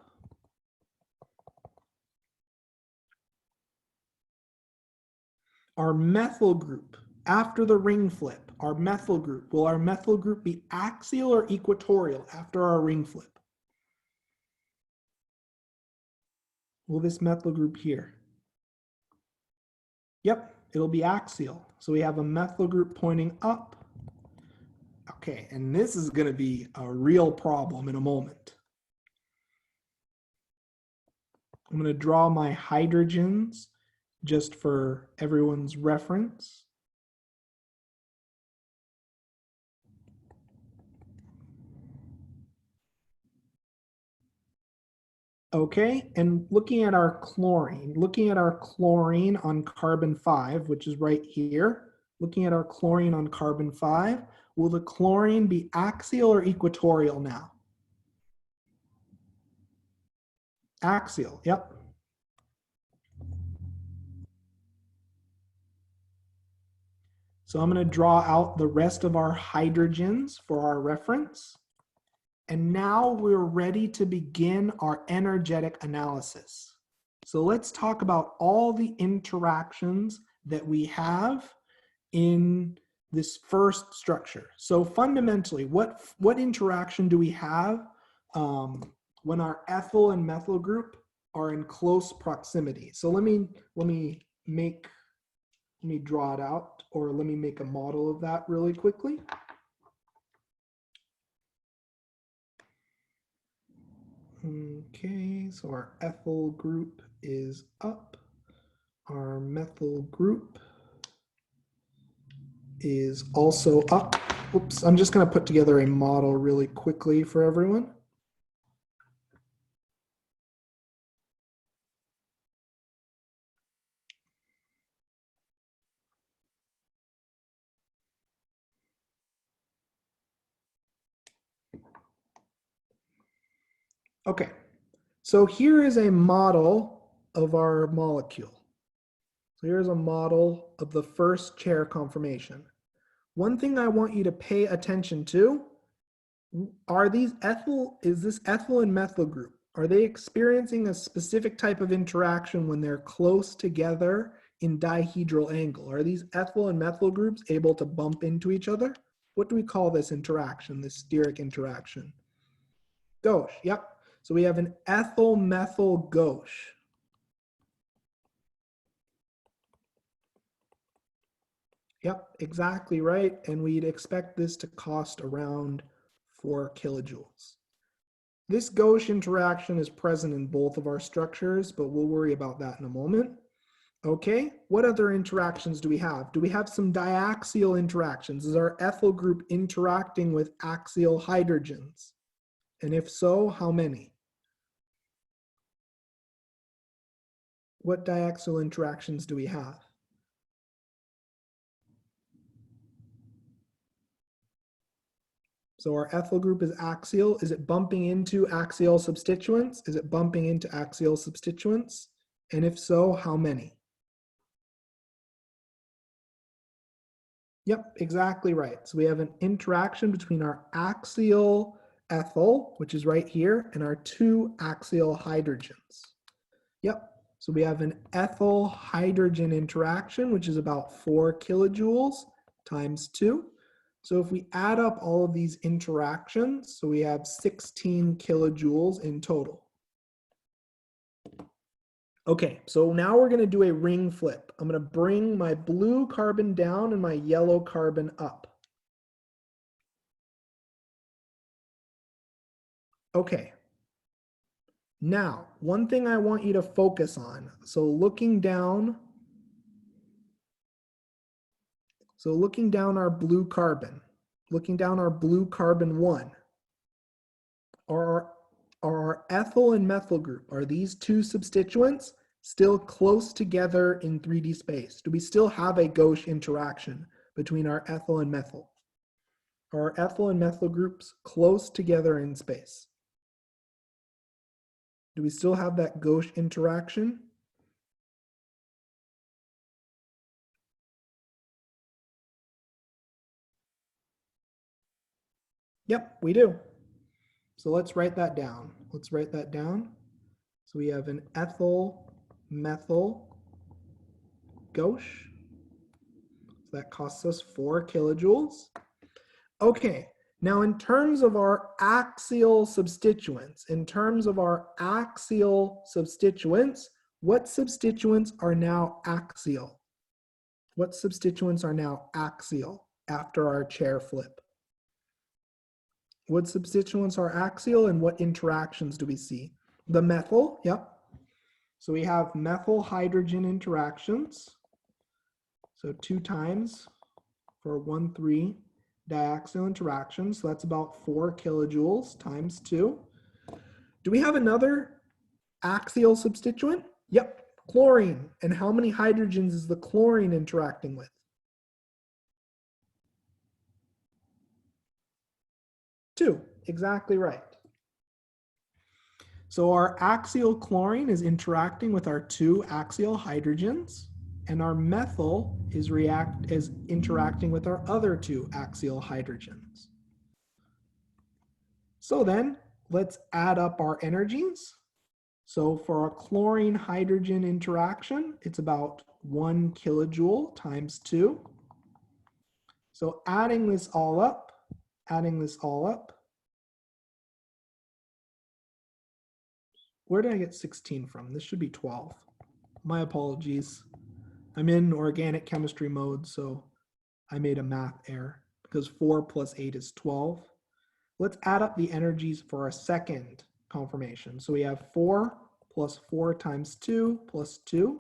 Our methyl group, after the ring flip, will our methyl group be axial or equatorial after our ring flip? Will this methyl group here? Yep, it'll be axial. So we have a methyl group pointing up. Okay, and this is going to be a real problem in a moment. I'm going to draw my hydrogens just for everyone's reference. Okay, and looking at our chlorine on carbon 5, which is right here, looking at our chlorine on carbon 5, will the chlorine be axial or equatorial now? Axial, yep. So I'm going to draw out the rest of our hydrogens for our reference. And now we're ready to begin our energetic analysis. So let's talk about all the interactions that we have in this first structure. So fundamentally, what interaction do we have when our ethyl and methyl group are in close proximity? So let me draw it out, or let me make a model of that really quickly. Okay, so our ethyl group is up. Our methyl group is also up. Oops, I'm just going to put together a model really quickly for everyone. Okay, so here is a model of our molecule. So here's a model of the first chair conformation. One thing I want you to pay attention to are these is this ethyl and methyl group, are they experiencing a specific type of interaction when they're close together in dihedral angle? Are these ethyl and methyl groups able to bump into each other? What do we call this interaction, this steric interaction? Gauche, yep. So we have an ethyl-methyl gauche. Yep, exactly right. And we'd expect this to cost around 4 kilojoules. This gauche interaction is present in both of our structures, but we'll worry about that in a moment. Okay, what other interactions do we have? Do we have some diaxial interactions? Is our ethyl group interacting with axial hydrogens? And if so, how many? What diaxial interactions do we have? So our ethyl group is axial. Is it bumping into axial substituents? Is it bumping into axial substituents? And if so, how many? Yep, exactly right. So we have an interaction between our axial ethyl, which is right here, and our 2 axial hydrogens. Yep, so we have an ethyl hydrogen interaction, which is about 4 kilojoules times 2. So if we add up all of these interactions, so we have 16 kilojoules in total. Okay, so now we're going to do a ring flip. I'm going to bring my blue carbon down and my yellow carbon up. Okay. Now, one thing I want you to focus on. So looking down our blue carbon, looking down our blue carbon 1, are our ethyl and methyl group, are these 2 substituents still close together in 3D space? Do we still have a gauche interaction between our ethyl and methyl? Are our ethyl and methyl groups close together in space? Do we still have that gauche interaction? Yep, we do. So let's write that down. Let's write that down. So we have an ethyl-methyl gauche. So that costs us 4 kilojoules. Okay, now in terms of our axial substituents, what substituents are now axial? What substituents are now axial after our chair flip? What substituents are axial and what interactions do we see? The methyl, yep. So we have methyl hydrogen interactions. So 2 times for 1,3 diaxial interactions. So that's about 4 kilojoules times 2. Do we have another axial substituent? Yep, chlorine. And how many hydrogens is the chlorine interacting with? 2, exactly right. So our axial chlorine is interacting with our 2 axial hydrogens, and our methyl is interacting with our other 2 axial hydrogens. So then let's add up our energies. So for our chlorine hydrogen interaction, it's about 1 kilojoule times 2. So adding this all up, where did I get 16 from? This should be 12. My apologies. I'm in organic chemistry mode, so I made a math error because 4 plus 8 is 12. Let's add up the energies for our second conformation. So we have 4 plus 4 times 2 plus 2.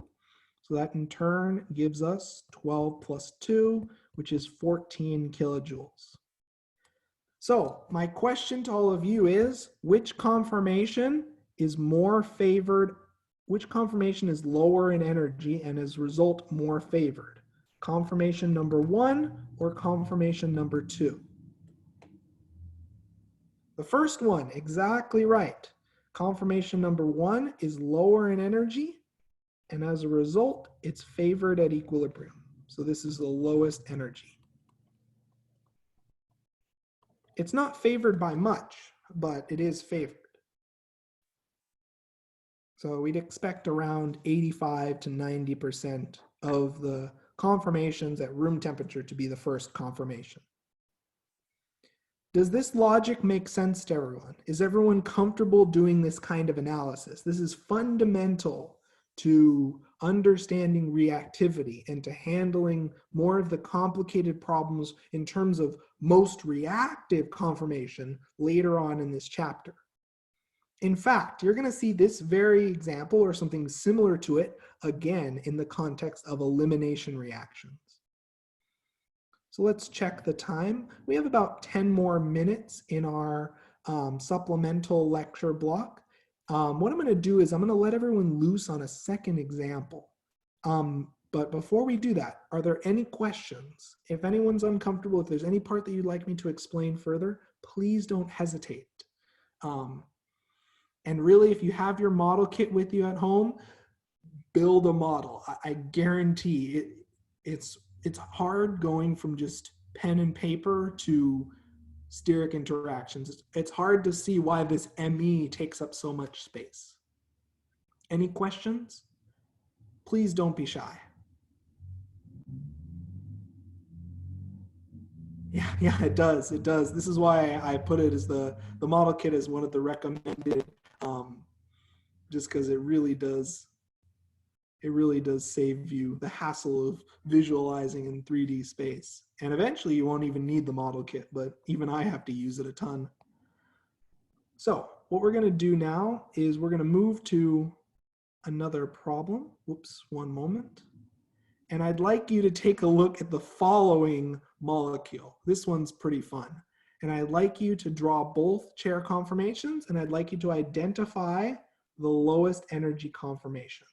So that in turn gives us 12 plus 2, which is 14 kilojoules. So my question to all of you is, which conformation is more favored? Which conformation is lower in energy and as a result more favored? Conformation number 1 or conformation number 2? The first one, exactly right. Conformation number 1 is lower in energy, and as a result, it's favored at equilibrium. So this is the lowest energy. It's not favored by much, but it is favored. So we'd expect around 85 to 90% of the conformations at room temperature to be the first conformation. Does this logic make sense to everyone? Is everyone comfortable doing this kind of analysis? This is fundamental to understanding reactivity and to handling more of the complicated problems in terms of most reactive conformation later on in this chapter. In fact, you're going to see this very example or something similar to it again in the context of elimination reactions. So let's check the time. We have about 10 more minutes in our supplemental lecture block. What I'm going to do is I'm going to let everyone loose on a second example. But before we do that, are there any questions? If anyone's uncomfortable, if there's any part that you'd like me to explain further, please don't hesitate. And really, if you have your model kit with you at home, build a model. I guarantee it's hard going from just pen and paper to steric interactions. It's hard to see why this ME takes up so much space. Any questions? Please don't be shy. Yeah, it does. It does. This is why I put it as the model kit as one of the recommended, just because it really does save you the hassle of visualizing in 3D space. And eventually you won't even need the model kit, but even I have to use it a ton. So what we're going to do now is we're going to move to another problem. Whoops, one moment. And I'd like you to take a look at the following molecule. This one's pretty fun. And I'd like you to draw both chair conformations, and I'd like you to identify the lowest energy conformation.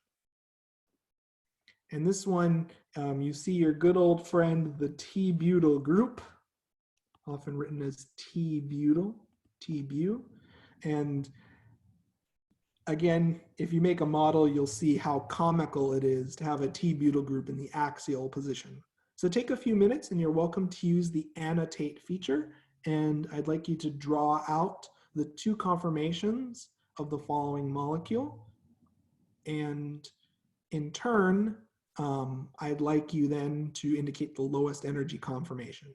And this one, you see your good old friend, the T-butyl group, often written as T-butyl, T-bu. And again, if you make a model, you'll see how comical it is to have a T-butyl group in the axial position. So take a few minutes and you're welcome to use the annotate feature. And I'd like you to draw out the 2 conformations of the following molecule. And in turn, I'd like you then to indicate the lowest energy conformation.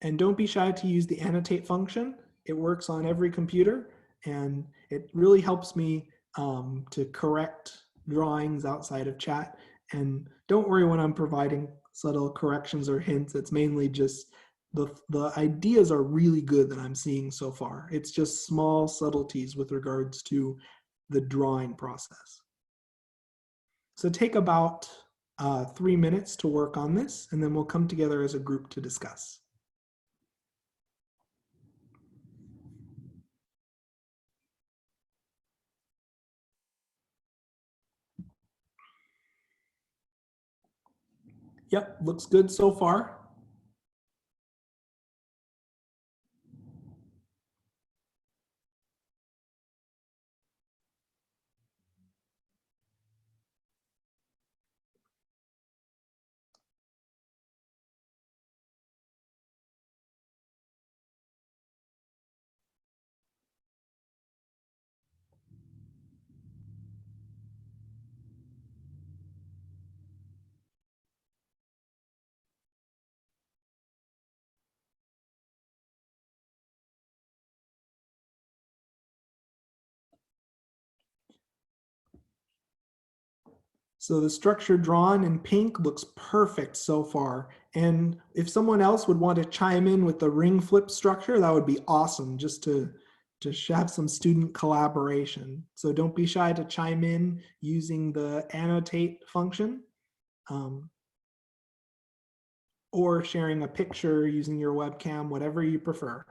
And don't be shy to use the annotate function. It works on every computer, and it really helps me to correct drawings outside of chat. And don't worry when I'm providing subtle corrections or hints. It's mainly just the ideas are really good that I'm seeing so far. It's just small subtleties with regards to the drawing process. So take about 3 minutes to work on this, and then we'll come together as a group to discuss. Yep, looks good so far. So the structure drawn in pink looks perfect so far. And if someone else would want to chime in with the ring flip structure, that would be awesome, just to have some student collaboration. So don't be shy to chime in using the annotate function, or sharing a picture using your webcam, whatever you prefer.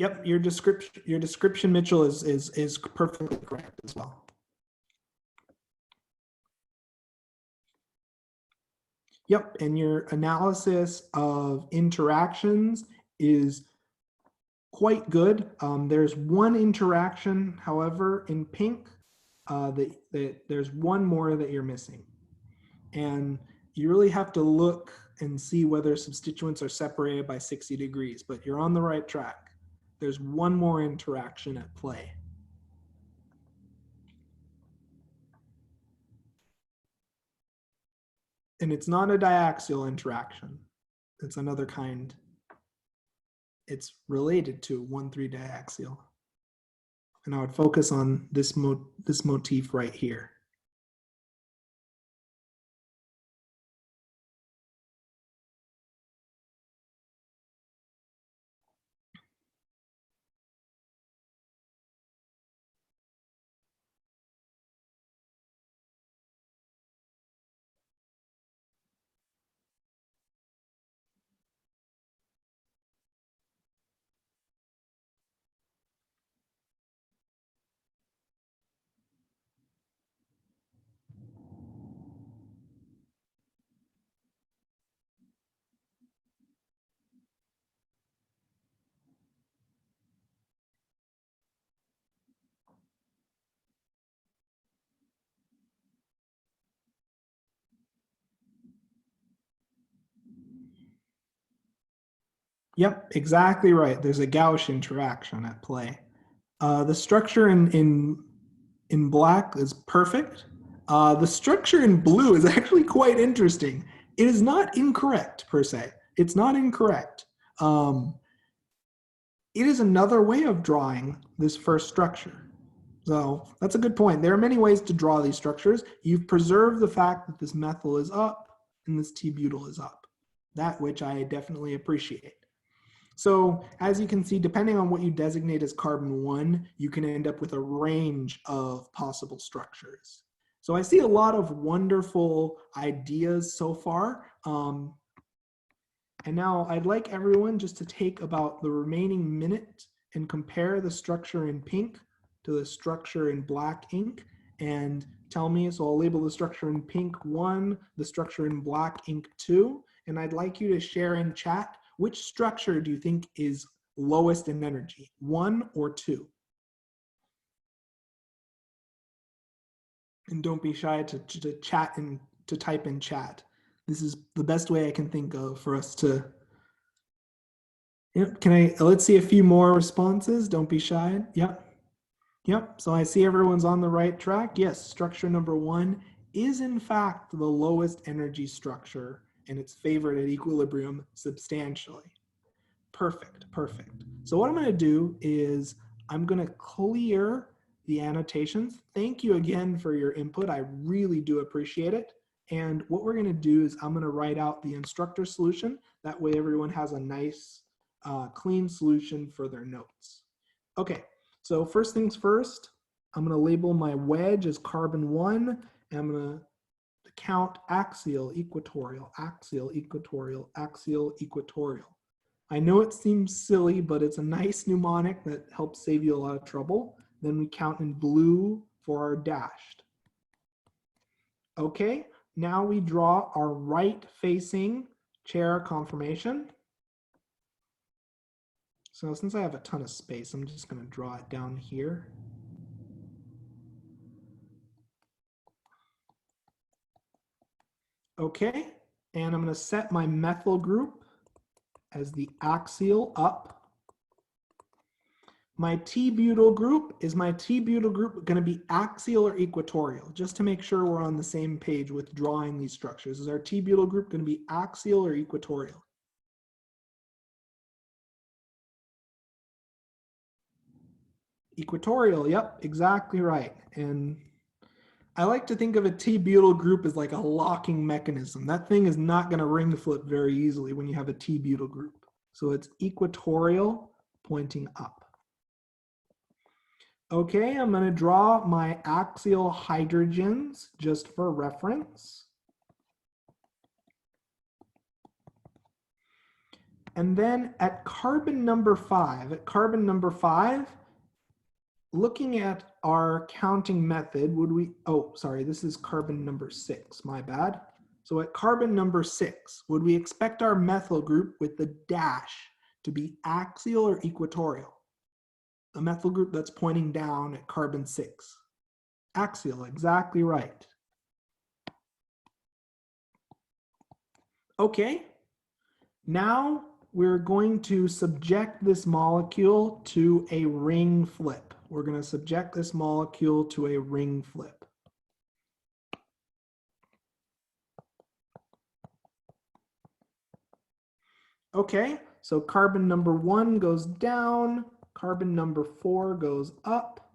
Yep. Your description, Mitchell, is perfectly correct as well. Yep, and your analysis of interactions is quite good. There's one interaction, however, in pink, that there's one more that you're missing. And you really have to look and see whether substituents are separated by 60 degrees, but you're on the right track. There's one more interaction at play. And it's not a diaxial interaction. It's another kind. It's related to 1,3 diaxial. And I would focus on this motif right here. Yep, exactly right. There's a gauge interaction at play. The structure in black is perfect. The structure in blue is actually quite interesting. It is not incorrect per se. It's not incorrect. It is another way of drawing this first structure. So that's a good point. There are many ways to draw these structures. You've preserved the fact that this methyl is up and this T-butyl is up. That which I definitely appreciate. So as you can see, depending on what you designate as carbon 1, you can end up with a range of possible structures. So I see a lot of wonderful ideas so far. And now I'd like everyone just to take about the remaining minute and compare the structure in pink to the structure in black ink and tell me, so I'll label the structure in pink 1, the structure in black ink 2, and I'd like you to share in chat which structure do you think is lowest in energy, 1 or 2? And don't be shy to chat and to type in chat. This is the best way I can think of for us to, yep, let's see a few more responses. Don't be shy. Yep. Yep, so I see everyone's on the right track. Yes, structure number 1 is in fact the lowest energy structure, and it's favored at equilibrium substantially. Perfect, perfect. So what I'm going to do is I'm going to clear the annotations. Thank you again for your input. I really do appreciate it. And what we're going to do is I'm going to write out the instructor solution. That way everyone has a nice, clean solution for their notes. Okay. So first things first, I'm going to label my wedge as carbon 1, and I'm going to count axial, equatorial, axial, equatorial, axial, equatorial. I know it seems silly, but it's a nice mnemonic that helps save you a lot of trouble. Then we count in blue for our dashed. Okay, now we draw our right-facing chair conformation. So since I have a ton of space, I'm just going to draw it down here. Okay, and I'm going to set my methyl group as the axial up. My T-butyl group, is my T-butyl group going to be axial or equatorial? Just to make sure we're on the same page with drawing these structures. Is our T-butyl group going to be axial or equatorial? Equatorial, yep, exactly right. And I like to think of a T-butyl group as like a locking mechanism. That thing is not going to ring flip very easily when you have a T-butyl group. So it's equatorial pointing up. Okay, I'm going to draw my axial hydrogens just for reference. And then at carbon number 5, looking at our counting method, would we, oh, sorry, this is carbon number 6, my bad. So at carbon number 6, would we expect our methyl group with the dash to be axial or equatorial? A methyl group that's pointing down at carbon 6. Axial, exactly right. Okay, now we're going to subject this molecule to a ring flip. We're going to subject this molecule to a ring flip. Okay, so carbon number 1 goes down, carbon number 4 goes up.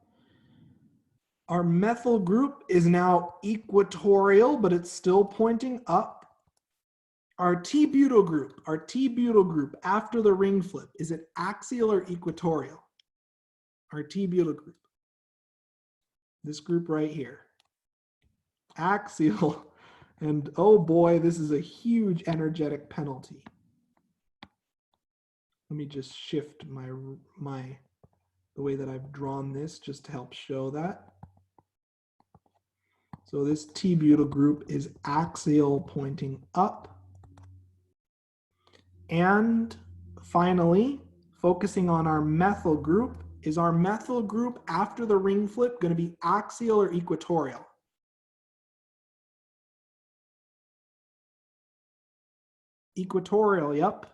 Our methyl group is now equatorial, but it's still pointing up. Our T-butyl group after the ring flip, is it axial or equatorial? Our T-butyl group. This group right here. Axial. And oh boy, this is a huge energetic penalty. Let me just shift the way that I've drawn this just to help show that. So this T-butyl group is axial pointing up. And finally, focusing on our methyl group, is our methyl group after the ring flip going to be axial or equatorial? Equatorial, yep.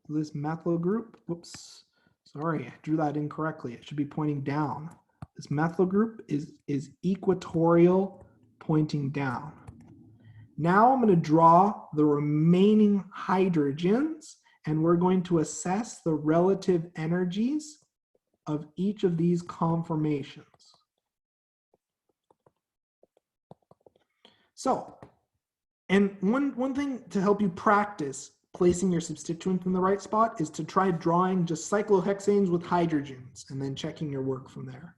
This methyl group, whoops, sorry, I drew that incorrectly. It should be pointing down. This methyl group is equatorial pointing down. Now I'm going to draw the remaining hydrogens, and we're going to assess the relative energies of each of these conformations. So, and one thing to help you practice placing your substituents in the right spot is to try drawing just cyclohexanes with hydrogens and then checking your work from there.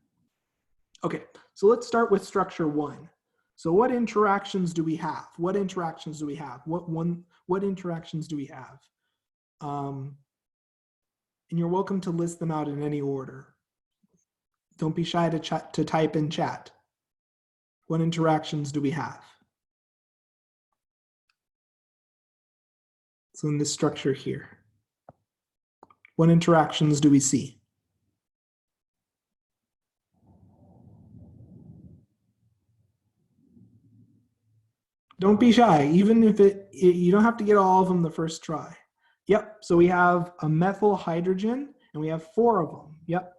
Okay, so let's start with structure 1. So what interactions do we have? What interactions do we have? What interactions do we have? And you're welcome to list them out in any order. Don't be shy to type in chat. What interactions do we have? So in this structure here, what interactions do we see? Don't be shy, even if you don't have to get all of them the first try. Yep, so we have a methyl hydrogen and we have 4 of them. Yep.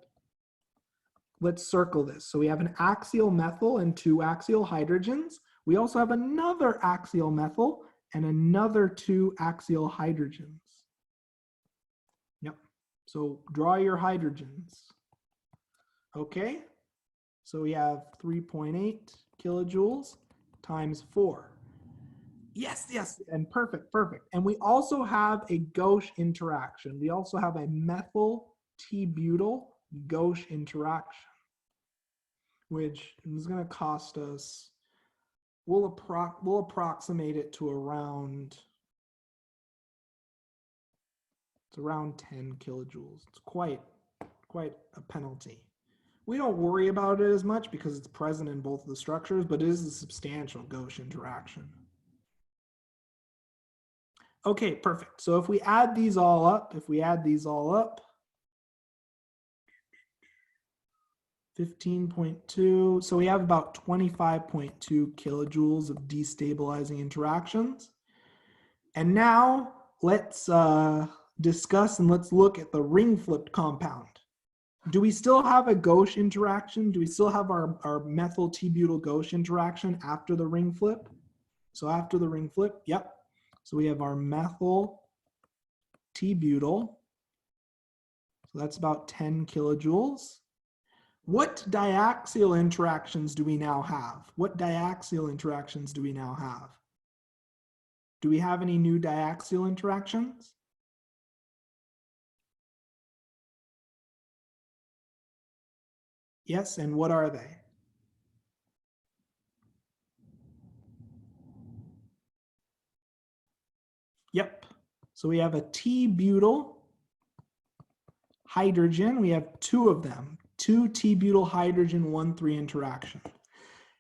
Let's circle this. So we have an axial methyl and 2 axial hydrogens. We also have another axial methyl and another 2 axial hydrogens. Yep. So draw your hydrogens. Okay. So we have 3.8 kilojoules times 4. Yes, yes, and perfect, perfect. And we also have a gauche interaction. We also have a methyl T-butyl gauche interaction, which is going to cost us, we'll approximate it to around, it's around 10 kilojoules. It's quite a penalty. We don't worry about it as much because it's present in both of the structures, but it is a substantial gauche interaction. Okay, perfect. So if we add these all up, 15.2, so we have about 25.2 kilojoules of destabilizing interactions. And now let's discuss and let's look at the ring flipped compound. Do we still have a gauche interaction? Do we still have our methyl T-butyl gauche interaction after the ring flip? So after the ring flip, yep. So we have our methyl T-butyl. So that's about 10 kilojoules. What diaxial interactions do we now have? What diaxial interactions do we now have? Do we have any new diaxial interactions? Yes, and what are they? Yep. So we have a T-butyl hydrogen. We have 2 of them. 2 T-butyl hydrogen 1,3 interaction.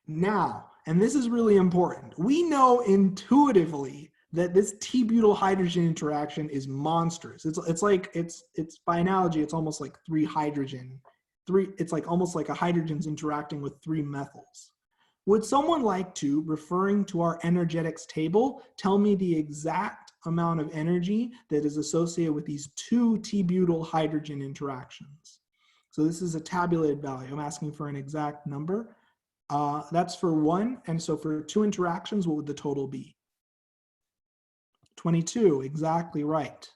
Now, and this is really important, we know intuitively that this T-butyl hydrogen interaction is monstrous. It's by analogy, it's almost like 3 hydrogen. It's like almost like a hydrogen's interacting with 3 methyls. Would someone like to, referring to our energetics table, tell me the exact amount of energy that is associated with these 2 T-butyl hydrogen interactions? So this is a tabulated value. I'm asking for an exact number. That's for 1. And so for 2 interactions, what would the total be? 22, exactly right.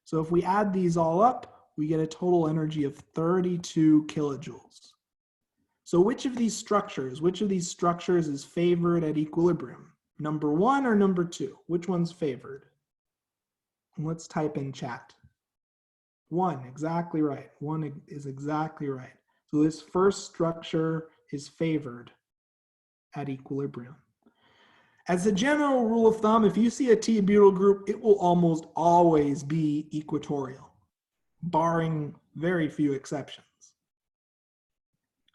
So if we add these all up, we get a total energy of 32 kilojoules. So which of these structures is favored at equilibrium? Number 1 or number 2? Which one's favored? And let's type in chat. 1, exactly right. 1 is exactly right. So this first structure is favored at equilibrium. As a general rule of thumb, if you see a T-butyl group, it will almost always be equatorial, barring very few exceptions.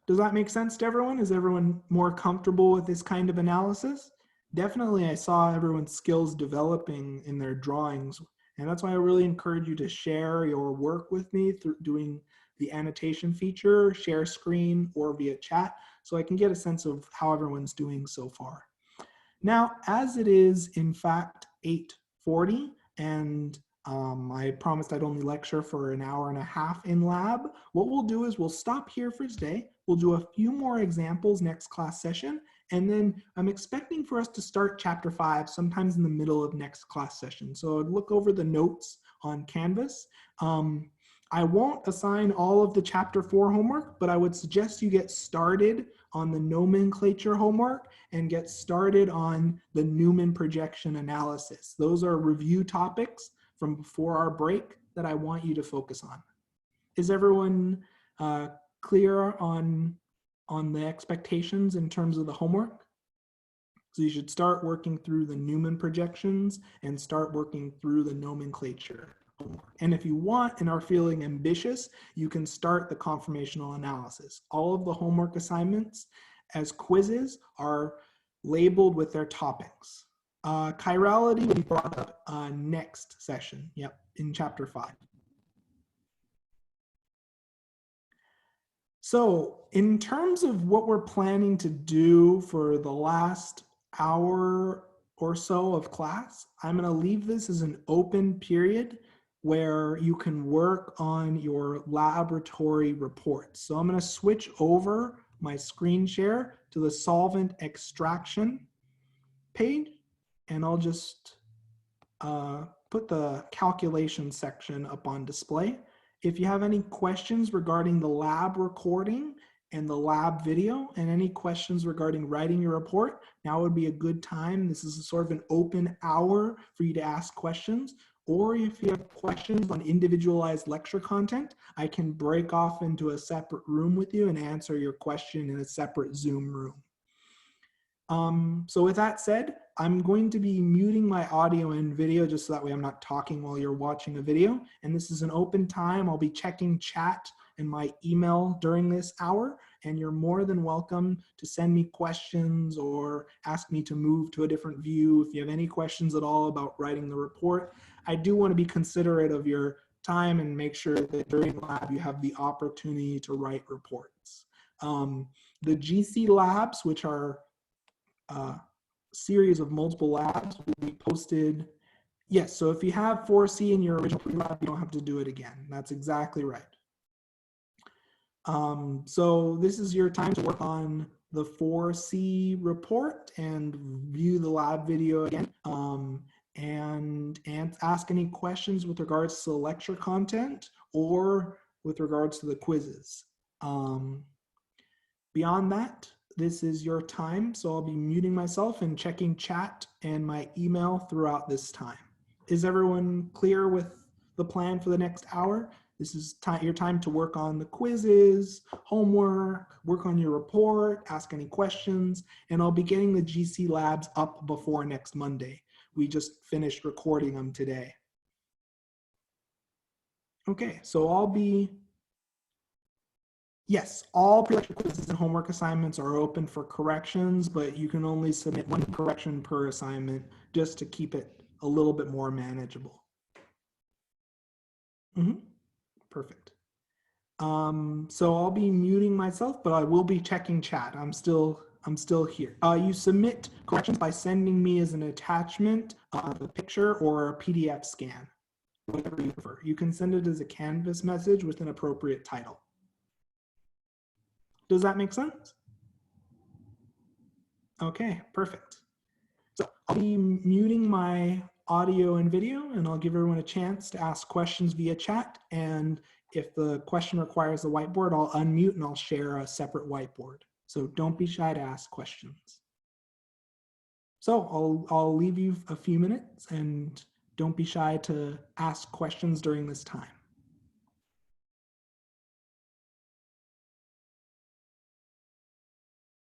Does that make sense to everyone? Is everyone more comfortable with this kind of analysis? Definitely, I saw everyone's skills developing in their drawings, and that's why I really encourage you to share your work with me through doing the annotation feature, share screen, or via chat, so I can get a sense of how everyone's doing so far. Now, as it is in fact 8:40, and I promised I'd only lecture for an hour and a half in lab, what we'll do is we'll stop here for today. We'll do a few more examples next class session, and then I'm expecting for us to start chapter 5 sometimes in the middle of next class session. So I'd look over the notes on Canvas. I won't assign all of the chapter 4 homework, but I would suggest you get started on the nomenclature homework and get started on the Newman projection analysis. Those are review topics from before our break that I want you to focus on. Is everyone clear on the expectations in terms of the homework? So you should start working through the Newman projections and start working through the nomenclature. And if you want and are feeling ambitious, you can start the conformational analysis. All of the homework assignments as quizzes are labeled with their topics. Chirality will be brought up next session, yep, in chapter 5. So in terms of what we're planning to do for the last hour or so of class, I'm going to leave this as an open period where you can work on your laboratory reports. So I'm going to switch over my screen share to the solvent extraction page, and I'll just put the calculation section up on display. If you have any questions regarding the lab recording and the lab video, and any questions regarding writing your report, now would be a good time. This is a sort of an open hour for you to ask questions. Or if you have questions on individualized lecture content, I can break off into a separate room with you and answer your question in a separate Zoom room. So with that said, I'm going to be muting my audio and video just so that way I'm not talking while you're watching a video. And this is an open time. I'll be checking chat and my email during this hour, and you're more than welcome to send me questions or ask me to move to a different view if you have any questions at all about writing the report. I do want to be considerate of your time and make sure that during lab you have the opportunity to write reports. The GC labs, which are series of multiple labs, will be posted. Yes, so if you have 4C in your original pre-lab, you don't have to do it again. That's exactly right. So this is your time to work on the 4C report and view the lab video again, and ask any questions with regards to the lecture content or with regards to the quizzes. Beyond that, this is your time, so I'll be muting myself and checking chat and my email throughout this time. Is everyone clear with the plan for the next hour? This is your time to work on the quizzes, homework, work on your report, ask any questions, and I'll be getting the GC labs up before next Monday. We just finished recording them today. Okay, so yes, all pre-lecture quizzes and homework assignments are open for corrections, but you can only submit one correction per assignment just to keep it a little bit more manageable. Perfect. So I'll be muting myself, but I will be checking chat. I'm still here. You submit corrections by sending me as an attachment a picture or a PDF scan, whatever you prefer. You can send it as a Canvas message with an appropriate title. Does that make sense? Okay, perfect. So I'll be muting my audio and video, and I'll give everyone a chance to ask questions via chat. And if the question requires the whiteboard, I'll unmute and I'll share a separate whiteboard. So don't be shy to ask questions. So I'll leave you a few minutes, and don't be shy to ask questions during this time.